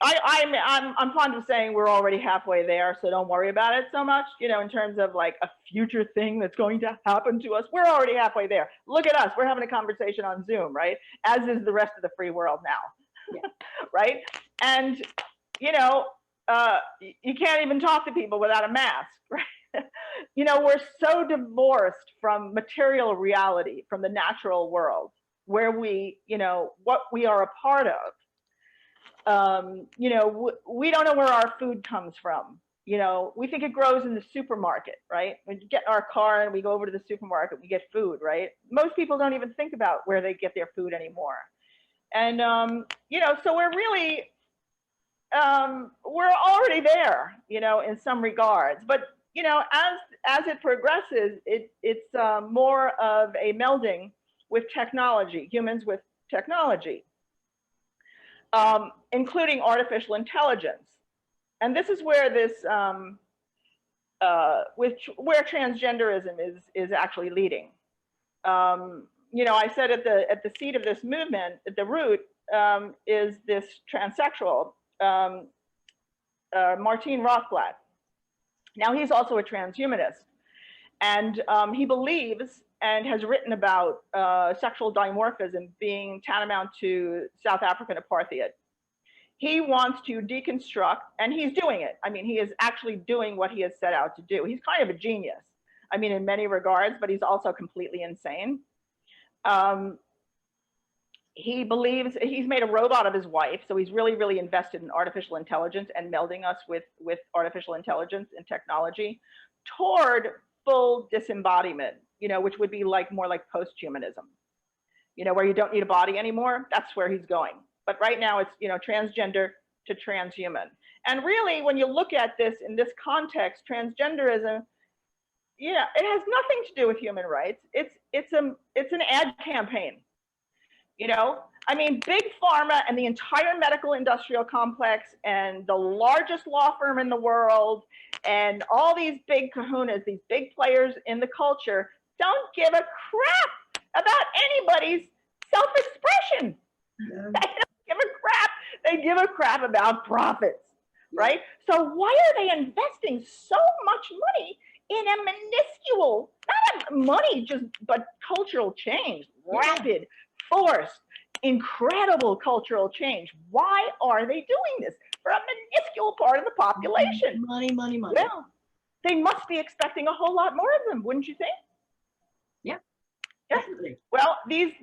I'm fond of saying we're already halfway there, so don't worry about it so much, you know, in terms of like a future thing that's going to happen to us. We're already halfway there. Look at us, we're having a conversation on Zoom, right? As is the rest of the free world now. Right? And you know, you can't even talk to people without a mask, right? You know, we're so divorced from material reality, from the natural world, where we, you know, what we are a part of. You know, we don't know where our food comes from. You know, we think it grows in the supermarket, right? We get in our car and we go over to the supermarket, we get food, right? Most people don't even think about where they get their food anymore. And, you know, so we're really, we're already there, you know, in some regards. But, you know, as it progresses, it's more of a melding with technology, humans with technology, including artificial intelligence. And this is where this, where transgenderism is actually leading. You know, I said at the seat of this movement, at the root, is this transsexual, Martin Rothblatt. Now, he's also a transhumanist, and he believes and has written about sexual dimorphism being tantamount to South African apartheid. He wants to deconstruct, and he's doing it. I mean, he is actually doing what he has set out to do. He's kind of a genius, I mean, in many regards, but he's also completely insane. He believes he's made a robot of his wife, so he's really, really invested in artificial intelligence and melding us with artificial intelligence and technology toward full disembodiment, you know, which would be like more like post-humanism, you know, where you don't need a body anymore. That's where he's going. But right now it's, you know, transgender to transhuman. And really, when you look at this in this context, transgenderism, yeah, it has nothing to do with human rights. It's an ad campaign. You know, I mean, big pharma and the entire medical industrial complex and the largest law firm in the world and all these big kahunas, these big players in the culture, don't give a crap about anybody's self-expression. Yeah. They don't give a crap. They give a crap about profits, right? So why are they investing so much money in a minuscule, not money, but cultural change, rapid, forced, incredible cultural change? Why are they doing this for a minuscule part of the population?
Money, money, money.
Well, they must be expecting a whole lot more of them, wouldn't you think?
Yeah,
yeah.
Definitely.
Well, these,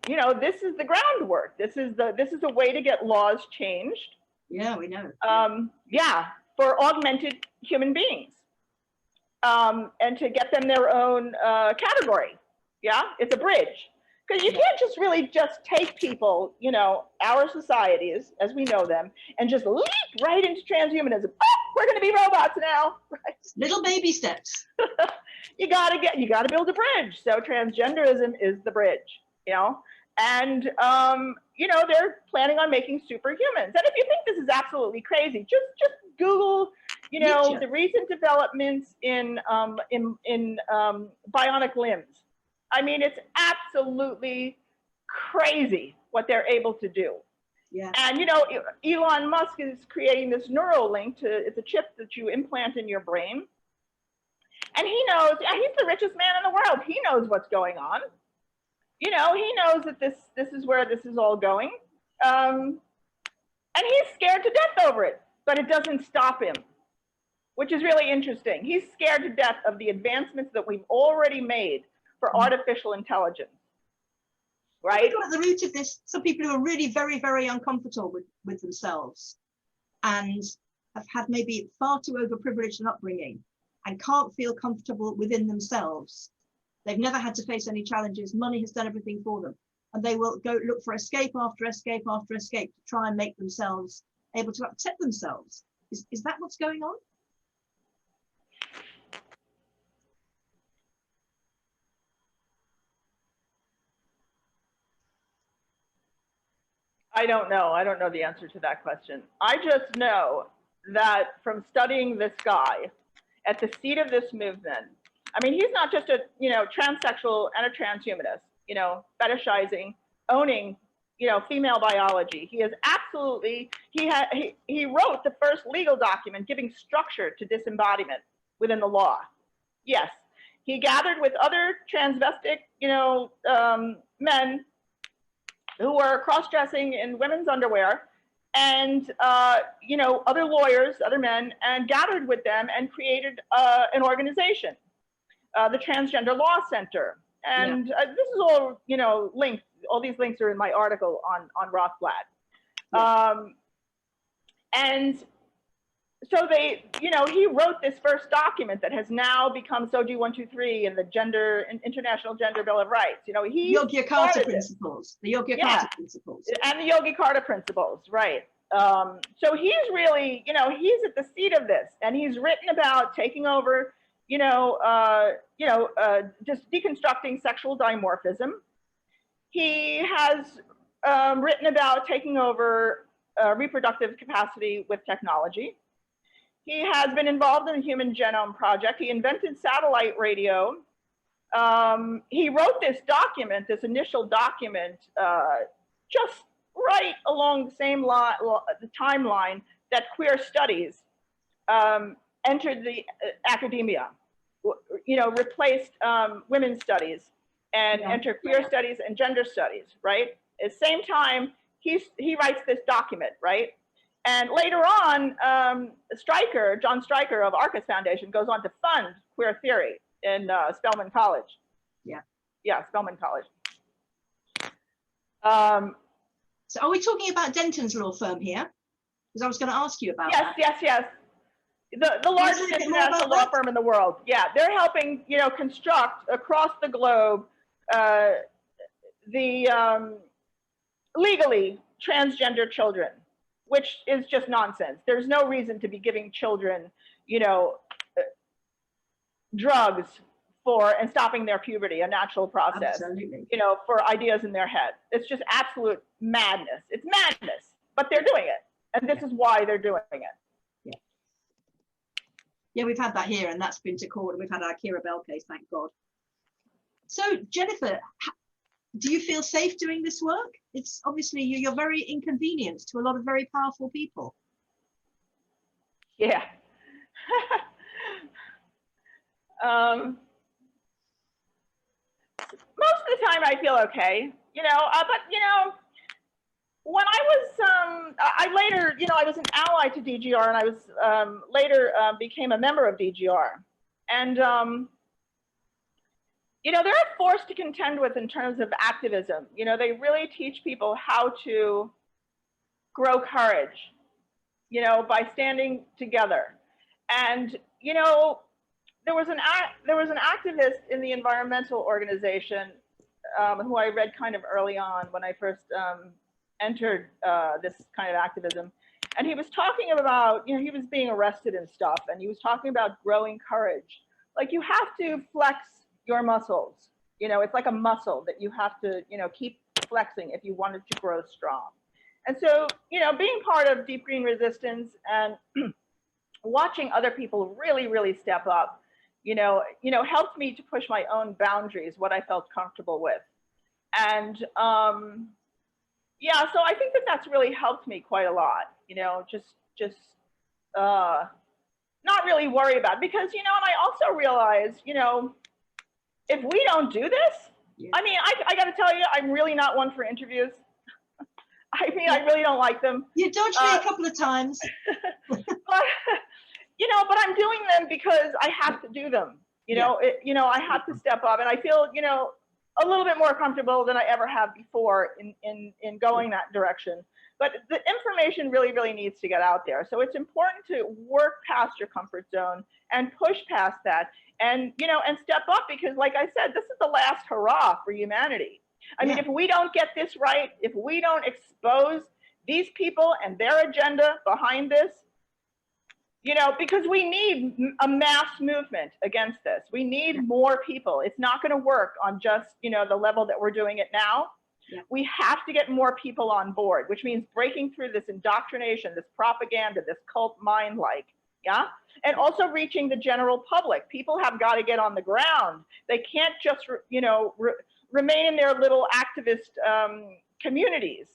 you know, this is the groundwork. This is a way to get laws changed.
Yeah, we know.
Yeah, for augmented human beings, and to get them their own category. Yeah, it's a bridge. Because you can't just really just take people, you know, our societies as we know them, and just leap right into transhumanism. Oh, we're going to be robots now. Right?
Little baby steps.
you got to build a bridge. So transgenderism is the bridge, you know, and you know, they're planning on making superhumans. And if you think this is absolutely crazy, just Google, you know, the recent developments in bionic limbs. I mean, it's absolutely crazy what they're able to do.
Yeah.
And, you know, Elon Musk is creating this Neuralink it's a chip that you implant in your brain. And he knows, he's the richest man in the world. He knows what's going on. You know, he knows that this is where this is all going. And he's scared to death over it, but it doesn't stop him, which is really interesting. He's scared to death of the advancements that we've already made for artificial intelligence, right?
At the root of this, some people who are really very, very uncomfortable with themselves and have had maybe far too overprivileged an upbringing and can't feel comfortable within themselves. They've never had to face any challenges. Money has done everything for them. And they will go look for escape after escape after escape to try and make themselves able to accept themselves. Is that what's going on?
I don't know. I don't know the answer to that question. I just know that from studying this guy at the seat of this movement, I mean, he's not just a, you know, transsexual and a transhumanist, you know, fetishizing, owning, you know, female biology. He is absolutely, he wrote the first legal document giving structure to disembodiment within the law. Yes, he gathered with other transvestic, you know, men who were cross-dressing in women's underwear, and you know, other lawyers, other men, and gathered with them and created an organization, the Transgender Law Center. And this is all, you know, linked. All these links are in my article on Rothblatt. Yeah. And so they, you know, he wrote this first document that has now become SOGI 123 and the International Gender Bill of Rights. You know, he
Yogyakarta principles, the Yogyakarta principles.
And the Yogyakarta principles, right. So he's really, he's at the seat of this, and he's written about taking over, just deconstructing sexual dimorphism. He has written about taking over reproductive capacity with technology. He has been involved in the Human Genome Project. He invented satellite radio. He wrote this document, this initial document, just right along the same the timeline that queer studies entered the academia, replaced women's studies and entered queer studies and gender studies, right? At the same time, he writes this document, right? And later on, John Stryker of Arcus Foundation goes on to fund queer theory in Spelman College. Yeah, Spelman College.
So are we talking about Denton's law firm here? Because I was going to ask you about that.
Yes. The largest international law firm in the world. Yeah, they're helping, construct across the globe the legally transgender children, which is just nonsense. There's no reason to be giving children, drugs and stopping their puberty, a natural process,
Absolutely.
For ideas in their head. It's just absolute madness. It's madness, but they're doing it. And this is why they're doing it.
Yeah, we've had that here, and that's been to court. We've had our Kira Bell case, thank God. So Jennifer, do you feel safe doing this work? It's obviously you're very inconvenienced to a lot of very powerful people.
Yeah. Most of the time I feel okay, but when I was, I later, I was an ally to DGR, and I was later became a member of DGR. And, they're a force to contend with in terms of activism. They really teach people how to grow courage, by standing together. And, there was an activist in the environmental organization who I read kind of early on when I first entered this kind of activism. And he was talking about, he was being arrested and stuff, and he was talking about growing courage. Like, you have to flex your muscles. It's like a muscle that you have to, keep flexing if you want it to grow strong. And so, being part of Deep Green Resistance and watching other people really, really step up, helped me to push my own boundaries, what I felt comfortable with. And yeah, so I think that that's really helped me quite a lot, just not really worry about it. Because, and I also realized, if we don't do this, I mean, I got to tell you, I'm really not one for interviews. I mean, I really don't like them.
You dodged me a couple of times.
But I'm doing them because I have to do them. I have to step up, and I feel, a little bit more comfortable than I ever have before in going that direction. But the information really, really needs to get out there. So it's important to work past your comfort zone and push past that, and and step up, because, like I said, this is the last hurrah for humanity. I mean, if we don't get this right, if we don't expose these people and their agenda behind this, because we need a mass movement against this. We need more people. It's not going to work on just, the level that we're doing it now. We have to get more people on board, which means breaking through this indoctrination, this propaganda, this cult mind, and also reaching the general public. People have got to get on the ground. They can't just, remain in their little activist communities,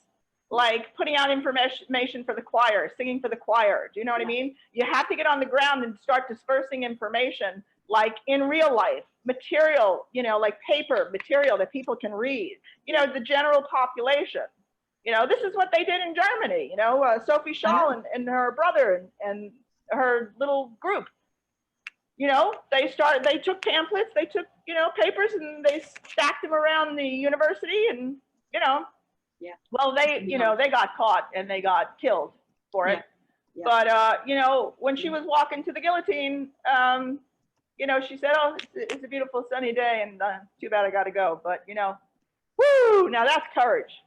like putting out information for the choir, singing for the choir. Do you know what I mean? You have to get on the ground and start dispersing information, like in real life, material, like paper material that people can read, the general population. This is what they did in Germany, Sophie Scholl and her brother and her little group. They took pamphlets, they took, papers, and they stacked them around the university, and, well, they got caught and they got killed for it. But, when she was walking to the guillotine, she said, oh, it's a beautiful sunny day, and too bad I got to go. But, woo, now that's courage.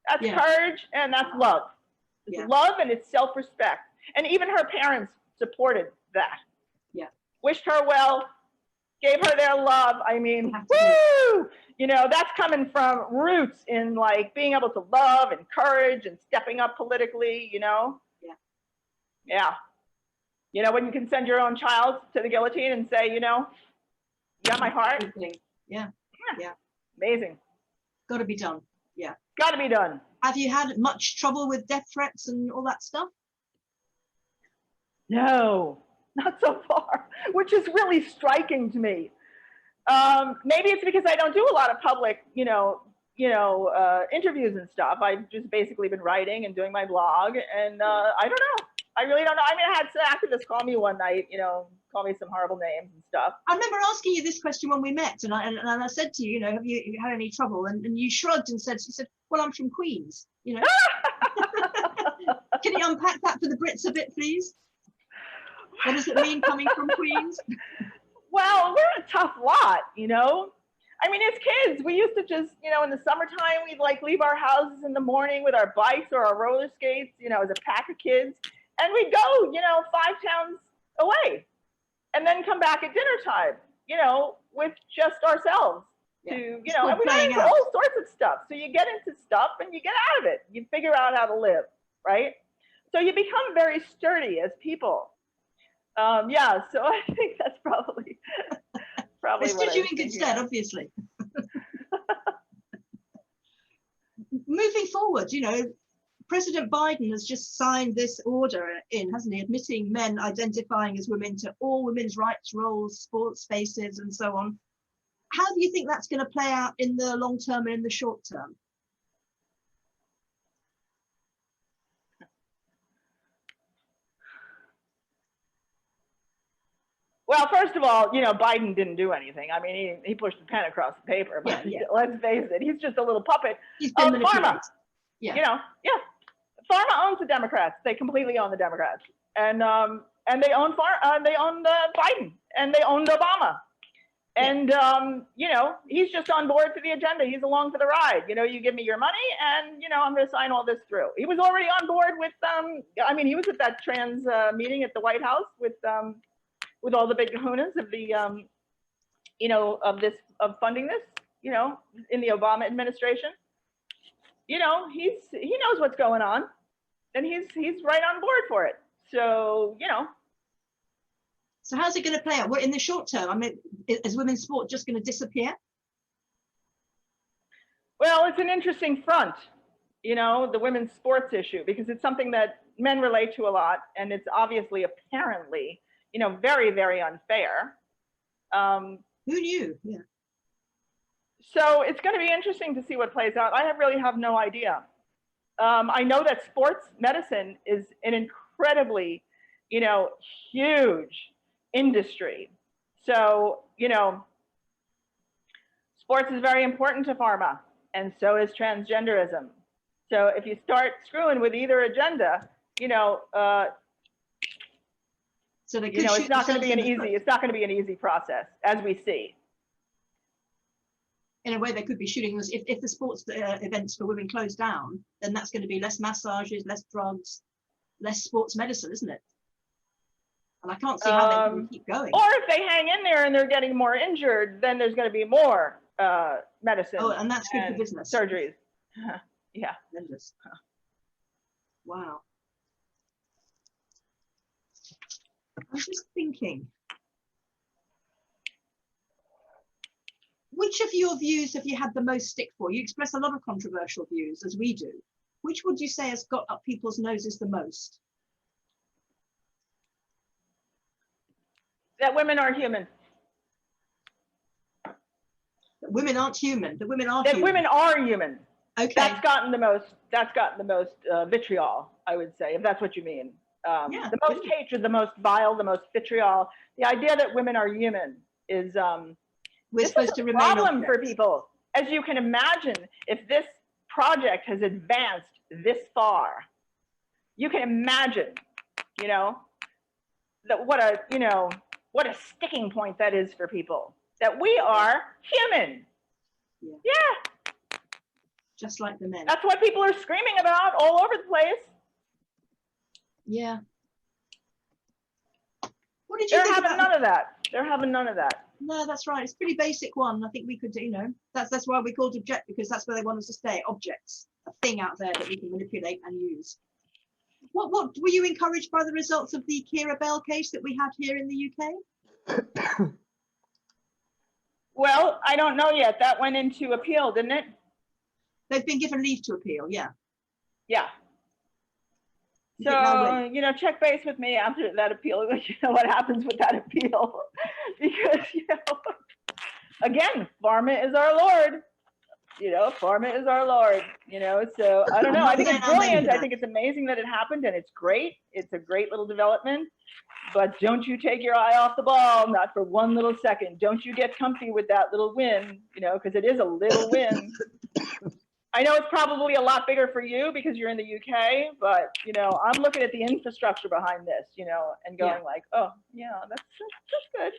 That's courage, and that's love. It's
Yeah.
love and it's self-respect. And even her parents supported that.
Yeah.
Wished her well, gave her their love. I mean, woo! You know, that's coming from roots in like being able to love and courage and stepping up politically, you know?
Yeah.
Yeah. You know, when you can send your own child to the guillotine and say, you know, you got my heart.
Everything. Yeah. Yeah.
Amazing.
Got to be done. Yeah.
Got to be done.
Have you had much trouble with death threats and all that stuff?
No, not so far, which is really striking to me. Maybe it's because I don't do a lot of public, interviews and stuff. I've just basically been writing and doing my blog, and I don't know. I really don't know. I mean, I had some activists call me one night, call me some horrible names and stuff.
I remember asking you this question when we met, and I said to you, have you had any trouble? And you shrugged and said, well, I'm from Queens, Can you unpack that for the Brits a bit, please? What does it mean coming from Queens?
Well, we're a tough lot, I mean, as kids, we used to just, in the summertime, we'd like leave our houses in the morning with our bikes or our roller skates, as a pack of kids. And we'd go, 5 towns away and then come back at dinner time, with just ourselves to, and we got into all sorts of stuff. So you get into stuff and you get out of it. You figure out how to live, right? So you become very sturdy as people. Yeah, so I think that's probably
It stood you in good stead, obviously. Moving forward, President Biden has just signed this order in, hasn't he, admitting men identifying as women to all women's rights, roles, sports spaces, and so on. How do you think that's going to play out in the long term and in the short term?
Well, first of all, Biden didn't do anything. I mean, he pushed the pen across the paper, but let's face it, he's just a little puppet of pharma.
Yeah.
Pharma owns the Democrats. They completely own the Democrats, and they own Biden, and they owned Obama, and he's just on board for the agenda. He's along for the ride. You give me your money, and I'm going to sign all this through. He was already on board with. He was at that trans meeting at the White House with all the big kahunas of the of funding this. In the Obama administration. He knows what's going on, and he's right on board for it. So,
So how's it going to play out? Well, in the short term, I mean, is women's sport just going to disappear?
Well, it's an interesting front, the women's sports issue, because it's something that men relate to a lot, and it's obviously apparently, very, very unfair.
Who knew? Yeah.
So it's going to be interesting to see what plays out. I really have no idea. I know that sports medicine is an incredibly, huge industry. So, sports is very important to pharma, and so is transgenderism. So if you start screwing with either agenda,
so they
it's not going to be an easy process, as we see.
In a way, they could be shooting us. If the sports events for women close down, then that's going to be less massages, less drugs, less sports medicine, isn't it? And I can't see how they can keep going.
Or if they hang in there and they're getting more injured, then there's going to be more medicine.
Oh, and that's good for business.
Surgeries. Yeah.
Tremendous. Wow. I was just thinking. Which of your views have you had the most stick for? You express a lot of controversial views, as we do. Which would you say has got up people's noses the most?
That women are human.
That women aren't human. That women are
that
human.
Women are human.
Okay.
That's gotten the most vitriol, I would say, if that's what you mean. The most hatred, the most vile, the most vitriol. The idea that women are human is
We're supposed to remain
a problem
objects.
for people. As you can imagine, if this project has advanced this far, you can imagine, that what a sticking point that is for people. That we are human. Yeah.
Just like the men.
That's what people are screaming about all over the place.
Yeah. What did you think
having
about
none of that. They're having none of that.
No, that's right. It's a pretty basic one. I think we could, that's why we called object, because that's where they want us to stay. Objects, a thing out there that we can manipulate and use. What were you encouraged by the results of the Kira Bell case that we had here in the UK?
Well, I don't know yet. That went into appeal, didn't it?
They've been given leave to appeal. Yeah.
Yeah. So, check base with me after that appeal, what happens with that appeal. Because, again, pharma is our Lord. Pharma is our Lord, so I don't know. I think it's brilliant. I think it's amazing that it happened, and it's great. It's a great little development, but don't you take your eye off the ball, not for one little second. Don't you get comfy with that little win, because it is a little win. I know it's probably a lot bigger for you because you're in the UK, but I'm looking at the infrastructure behind this, and going like, oh yeah, that's good.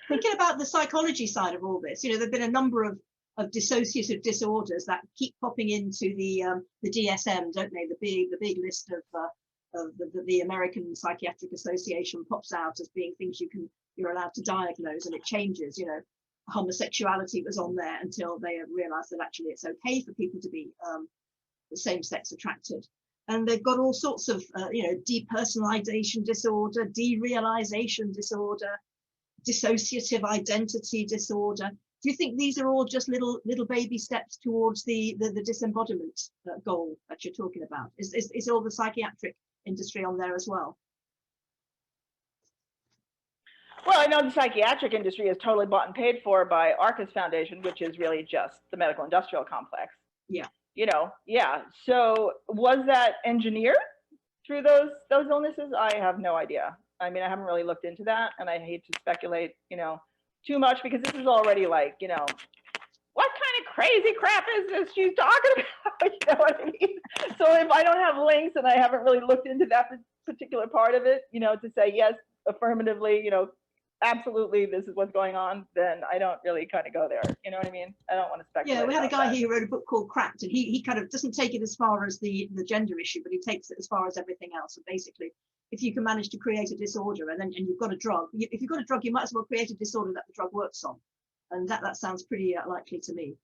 Thinking about the psychology side of all this, there've been a number of dissociative disorders that keep popping into the DSM, don't they? The big list of the American Psychiatric Association pops out as being things you're allowed to diagnose, and it changes. Homosexuality was on there until they realized that actually it's okay for people to be same-sex attracted. And they've got all sorts of, depersonalization disorder, derealization disorder, dissociative identity disorder. Do you think these are all just little baby steps towards the disembodiment goal that you're talking about? Is all the psychiatric industry on there as well?
Well, I know the psychiatric industry is totally bought and paid for by Arcus Foundation, which is really just the medical industrial complex.
Yeah.
Yeah. So was that engineered through those illnesses? I have no idea. I mean, I haven't really looked into that, and I hate to speculate, too much, because this is already like, what kind of crazy crap is this she's talking about? You know what I mean? So if I don't have links and I haven't really looked into that particular part of it, to say yes, affirmatively, absolutely, this is what's going on, then I don't really kind of go there. You know what I mean? I don't want to speculate.
Yeah, we had a guy
that.
here who wrote a book called Cracked, and he kind of doesn't take it as far as the gender issue, but he takes it as far as everything else. And basically, if you can manage to create a disorder and you've got a drug, if you've got a drug, you might as well create a disorder that the drug works on. And that sounds pretty likely to me.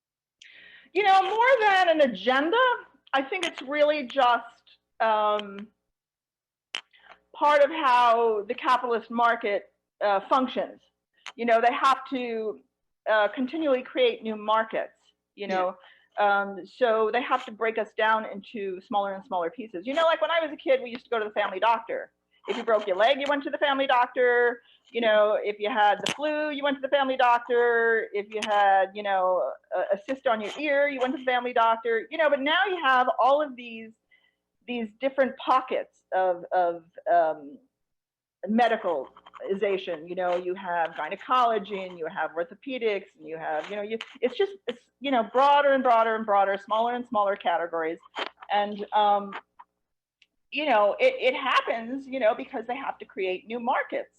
More than an agenda, I think it's really just part of how the capitalist market functions. They have to continually create new markets, so they have to break us down into smaller and smaller pieces. Like when I was a kid, we used to go to the family doctor. If you broke your leg, you went to the family doctor. If you had the flu, you went to the family doctor. If you had, a cyst on your ear, you went to the family doctor. But now you have all of these different pockets of medicalization. You have gynecology, and you have orthopedics, and you have, it's broader and broader and broader, smaller and smaller categories. And it happens, because they have to create new markets.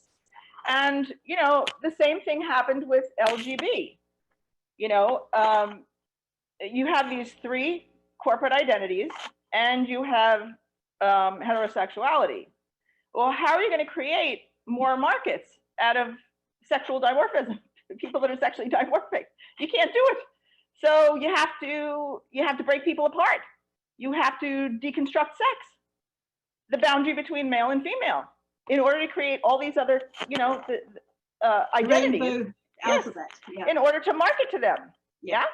And, the same thing happened with LGB. You have these three corporate identities, and you have heterosexuality. Well, how are you going to create more markets out of sexual dimorphism, people that are sexually dimorphic? You can't do it. So you have to break people apart. You have to deconstruct sex, the boundary between male and female, in order to create all these other, identities.
Rainbow alphabet. Yeah.
In order to market to them. Yeah.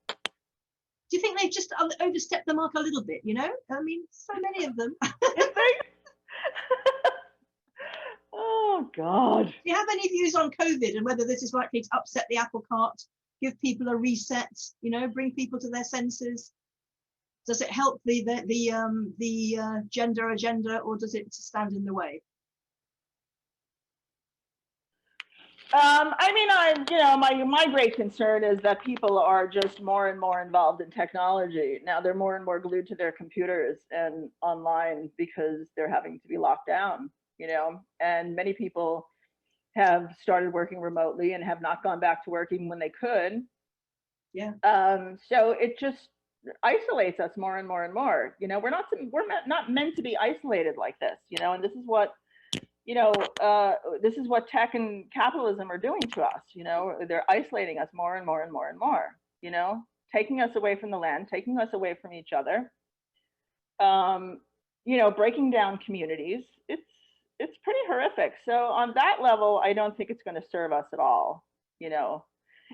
Do you think they've just overstepped the mark a little bit? I mean, so many of them.
Oh God.
Do you have any views on COVID and whether this is likely to upset the apple cart, give people a reset, bring people to their senses? Does it help the gender agenda, or does it stand in the way?
My great concern is that people are just more and more involved in technology. Now they're more and more glued to their computers and online because they're having to be locked down, and many people have started working remotely and have not gone back to work even when they could.
Yeah.
So isolates us more and more and more. You know, we're not meant to be isolated like this, you know, and this is what, you know, this is what tech and capitalism are doing to us. You know, they're isolating us more and more and more and more, you know, taking us away from the land, taking us away from each other, you know, breaking down communities. It's pretty horrific. So on that level, I don't think it's going to serve us at all, you know.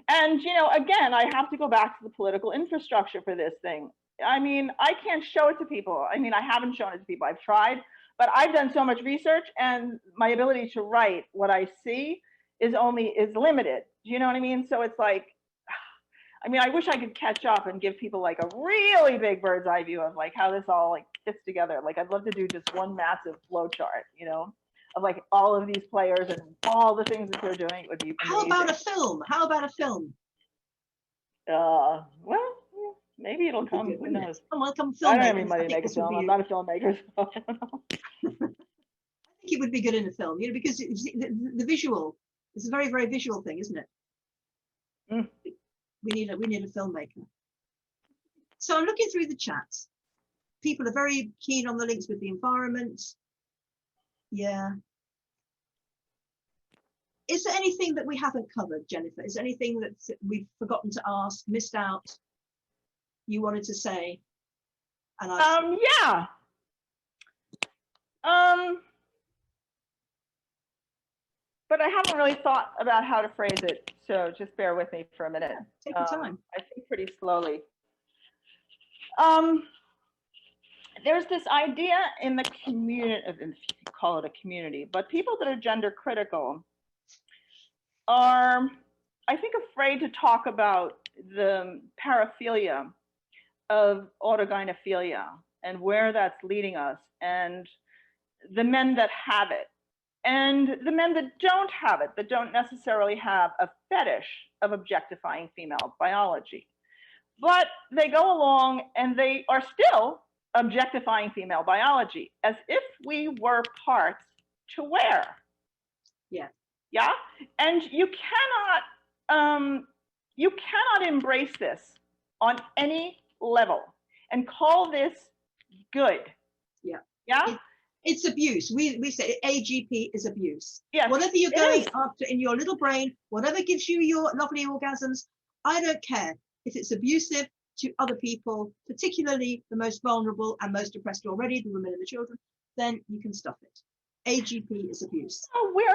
And, you know, again, I have to go back to the political infrastructure for this thing. I mean, I can't show it to people. I mean, I haven't shown it to people. I've tried, but I've done so much research, and my ability to write what I see is limited. Do you know what I mean? So it's like, I mean, I wish I could catch up and give people like a really big bird's eye view of like how this all like fits together. Like I'd love to do just one massive flow chart, you know, of like all of these players and all the things that they're doing. It would be amazing.
How about a film? How about a film?
Well, maybe it'll come.
Good,
Who knows?
Come
I don't have any money to make a film. I'm not a filmmaker. So I don't know.
I think it would be good in a film, you know, because the visual, it's a very, very visual thing, isn't it?
Mm.
We need a filmmaker. So I'm looking through the chats. People are very keen on the links with the environment. Yeah. Is there anything that we haven't covered, Jennifer? Is there anything that we've forgotten to ask, missed out, you wanted to say? And
yeah. But I haven't really thought about how to phrase it, so just bear with me for a minute.
Take your time.
I think pretty slowly. There's this idea in the community, if you call it a community, but people that are gender critical are, I think, afraid to talk about the paraphilia of autogynephilia and where that's leading us, and the men that have it, and the men that don't have it, that don't necessarily have a fetish of objectifying female biology. But they go along and they are still objectifying female biology as if we were parts to wear.
Yeah.
Yeah. And you cannot embrace this on any level and call this good.
Yeah.
Yeah.
It's abuse. We say AGP is abuse.
Yes,
whatever you're going after in your little brain, whatever gives you your lovely orgasms, I don't care. If it's abusive to other people, particularly the most vulnerable and most oppressed already, the women and the children, then you can stop it. AGP is abuse.
So we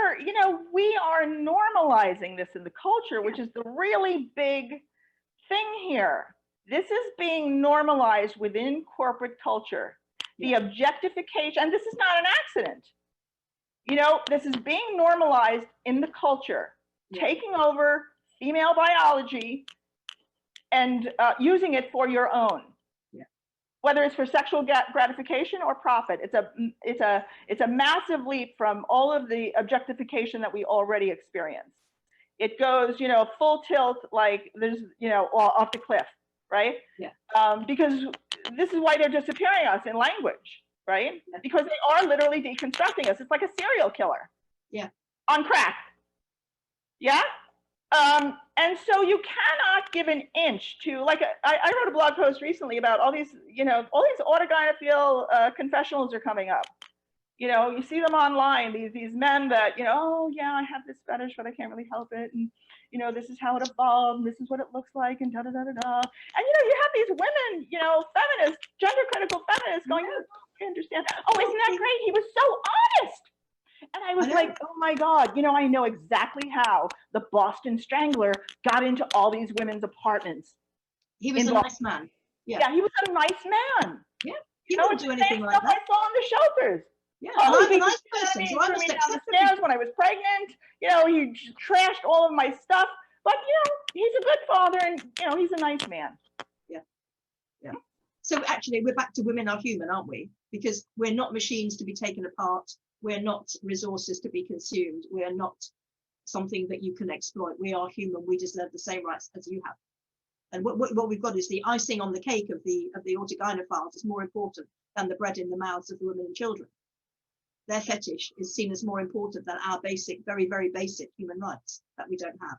are normalizing this in the culture, which is the really big thing here. This is being normalized within corporate culture. The objectification, and this is not an accident. You know, this is being normalized in the culture, taking over female biology and using it for your own. Yeah. Whether it's for sexual gratification or profit, it's a massive leap from all of the objectification that we already experience. It goes, you know, full tilt, like there's, you know, off the cliff, right? Yeah. Because this is why they're disappearing us in language, right? Yeah. Because they are literally deconstructing us. It's like a serial killer. Yeah. On crack. Yeah. And so you cannot give an inch to, like, I wrote a blog post recently about all these, you know, all these autogynephile confessionals are coming up. You know, you see them online, these men that, you know, oh yeah, I have this fetish, but I can't really help it. And, you know, this is how it evolved, and this is what it looks like, and da-da-da-da-da. And, you know, you have these women, you know, feminists, gender critical feminists going, oh, I understand. Oh, isn't that great? He was so honest. And I was like, oh my God, you know, I know exactly how the Boston Strangler got into all these women's apartments.
He was a nice man.
Yeah, he was a nice man.
Yeah, he wouldn't do anything like that.
I saw in the shelters.
Yeah, I'm a nice person. So I
must accept down the stairs when I was pregnant. You know, he trashed all of my stuff. But, you know, he's a good father, and, you know, he's a nice man.
Yeah. Yeah. So actually, we're back to women are human, aren't we? Because we're not machines to be taken apart. We're not resources to be consumed. We are not something that you can exploit. We are human. We deserve the same rights as you have. And what we've got is the icing on the cake of the autogynephiles is more important than the bread in the mouths of the women and children. Their fetish is seen as more important than our basic, very, very basic human rights that we don't have.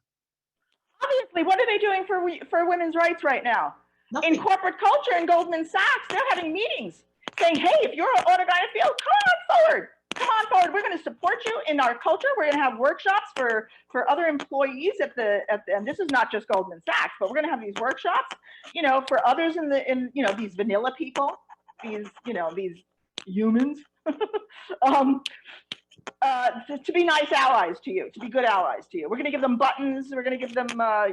Obviously, what are they doing for women's rights right now?
Nothing.
In corporate culture in Goldman Sachs, they're having meetings saying, hey, if you're an autogynephile, come on forward. Come on forward. We're going to support you in our culture. We're going to have workshops for other employees at the and this is not just Goldman Sachs, but we're going to have these workshops, you know, for others in you know, these vanilla people, these, you know, these humans, to be nice allies to you, to be good allies to you. We're going to give them buttons. We're going to give them,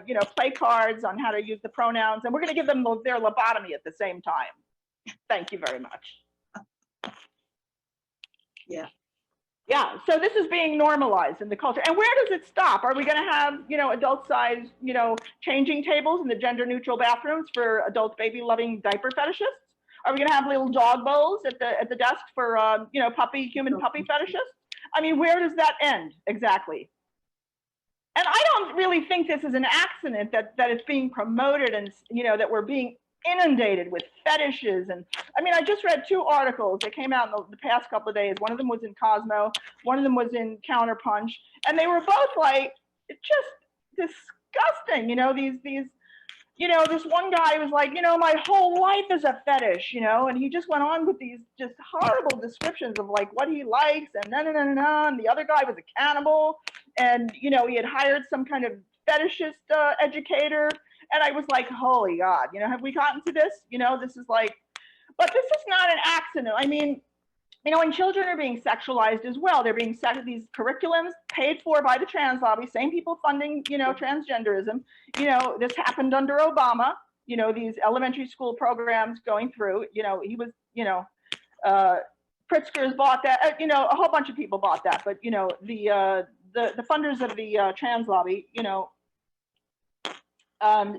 you know, play cards on how to use the pronouns, and we're going to give them their lobotomy at the same time. Thank you very much.
Yeah.
Yeah, so this is being normalized in the culture. And where does it stop? Are we going to have, you know, adult size, you know, changing tables in the gender neutral bathrooms for adult baby loving diaper fetishists? Are we going to have little dog bowls at the desk for, you know, human puppy fetishists? I mean, where does that end exactly? And I don't really think this is an accident that it's being promoted and, you know, that we're being inundated with fetishes. And I mean, I just read 2 articles that came out in the past couple of days. One of them was in Cosmo, one of them was in Counterpunch, and they were both like, just disgusting. You know, these, you know, this one guy was like, you know, my whole life is a fetish, you know, and he just went on with these just horrible descriptions of like what he likes and and the other guy was a cannibal, and, you know, he had hired some kind of fetishist educator. And I was like, holy God, you know, have we gotten to this? You know, this is like, but this is not an accident. I mean, you know, when children are being sexualized as well, they're being these curriculums paid for by the trans lobby, same people funding, you know, transgenderism. You know, this happened under Obama, you know, these elementary school programs going through, you know, he was, you know, Pritzker's bought that, you know, a whole bunch of people bought that, but, you know, the funders of the trans lobby, you know,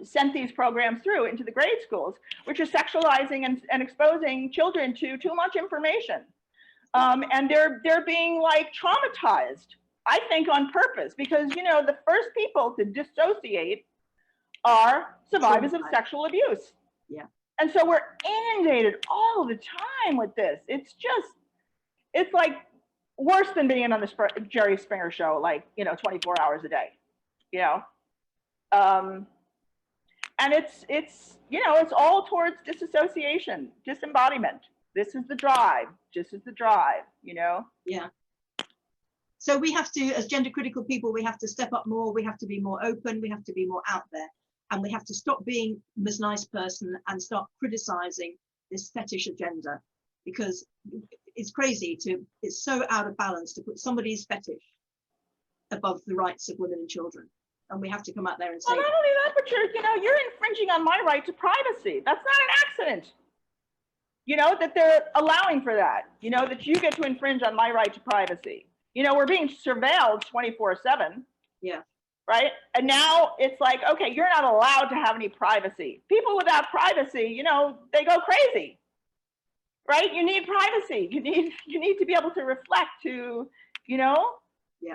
sent these programs through into the grade schools, which are sexualizing and exposing children to too much information. And they're being like traumatized, I think, on purpose, because, you know, the first people to dissociate are survivors of sexual abuse.
Yeah.
And so we're inundated all the time with this. It's just, it's like worse than being on the Jerry Springer show, like, you know, 24 hours a day, you know? And it's, you know, it's all towards disassociation, disembodiment. This is the drive, this is the drive, you know?
Yeah. So we have to, as gender critical people, we have to step up more, we have to be more open, we have to be more out there, and we have to stop being Ms. Nice Person and start criticizing this fetish agenda, because it's crazy it's so out of balance to put somebody's fetish above the rights of women and children. And we have to come out there and say,
well, not only that, but you're infringing on my right to privacy. That's not an accident. You know, that they're allowing for that, you know, that you get to infringe on my right to privacy. You know, we're being surveilled 24/7.
Yeah.
Right. And now it's like, okay, you're not allowed to have any privacy. People without privacy, you know, they go crazy. Right. You need privacy. You need to be able to reflect, to, you know,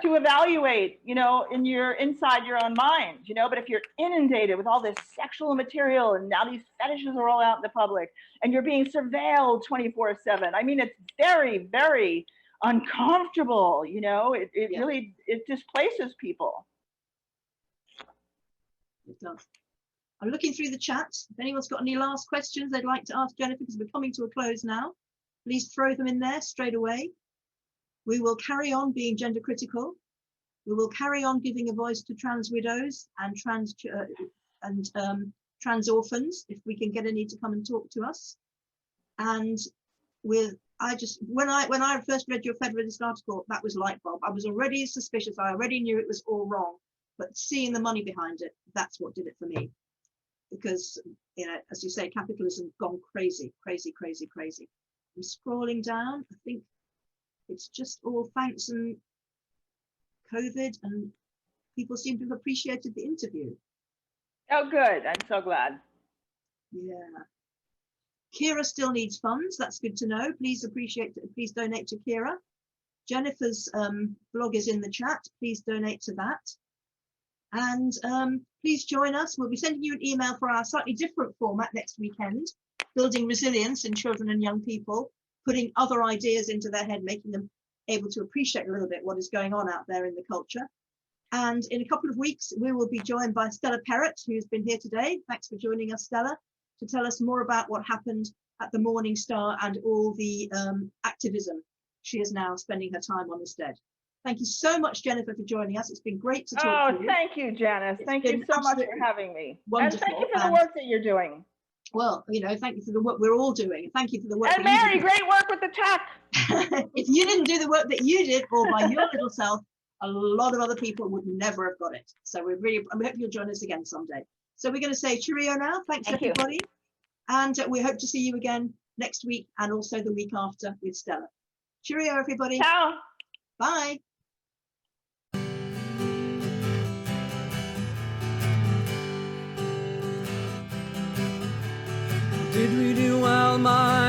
to evaluate, you know, inside your own mind, you know. But if you're inundated with all this sexual material and now these fetishes are all out in the public and you're being surveilled 24/7, I mean, it's very, very uncomfortable, you know. It really, it displaces people.
It does. I'm looking through the chat. If anyone's got any last questions they'd like to ask Jennifer, because we're coming to a close now, please throw them in there straight away. We will carry on being gender critical. We will carry on giving a voice to trans widows and trans orphans, if we can get any to come and talk to us. And when I first read your Federalist article, that was light bulb. I was already suspicious. I already knew it was all wrong, but seeing the money behind it, that's what did it for me. Because, you know, as you say, capitalism's gone crazy, crazy, crazy, crazy. I'm scrolling down. I think it's just all thanks and COVID, and people seem to have appreciated the interview.
Oh, good. I'm so glad.
Yeah. Kira still needs funds. That's good to know. Please donate to Kira. Jennifer's blog is in the chat. Please donate to that. And please join us. We'll be sending you an email for our slightly different format next weekend, building resilience in children and young people, putting other ideas into their head, making them able to appreciate a little bit what is going on out there in the culture. And in a couple of weeks, we will be joined by Stella Perrott, who's been here today. Thanks for joining us, Stella, to tell us more about what happened at the Morning Star and all the activism she is now spending her time on instead. Thank you so much, Jennifer, for joining us. It's been great to talk to you.
Thank you, Janice. Thank you so much for having me.
Wonderful.
And thank you for the work that you're doing.
Well, you know, thank you for the work we're all doing. Thank you for the work.
And Mary, great work with the tech.
If you didn't do the work that you did all by your little self, a lot of other people would never have got it. So we hope you'll join us again someday. So we're going to say cheerio now. Thanks everybody. And we hope to see you again next week and also the week after with Stella. Cheerio, everybody.
Ciao.
Bye.
Did we do well, my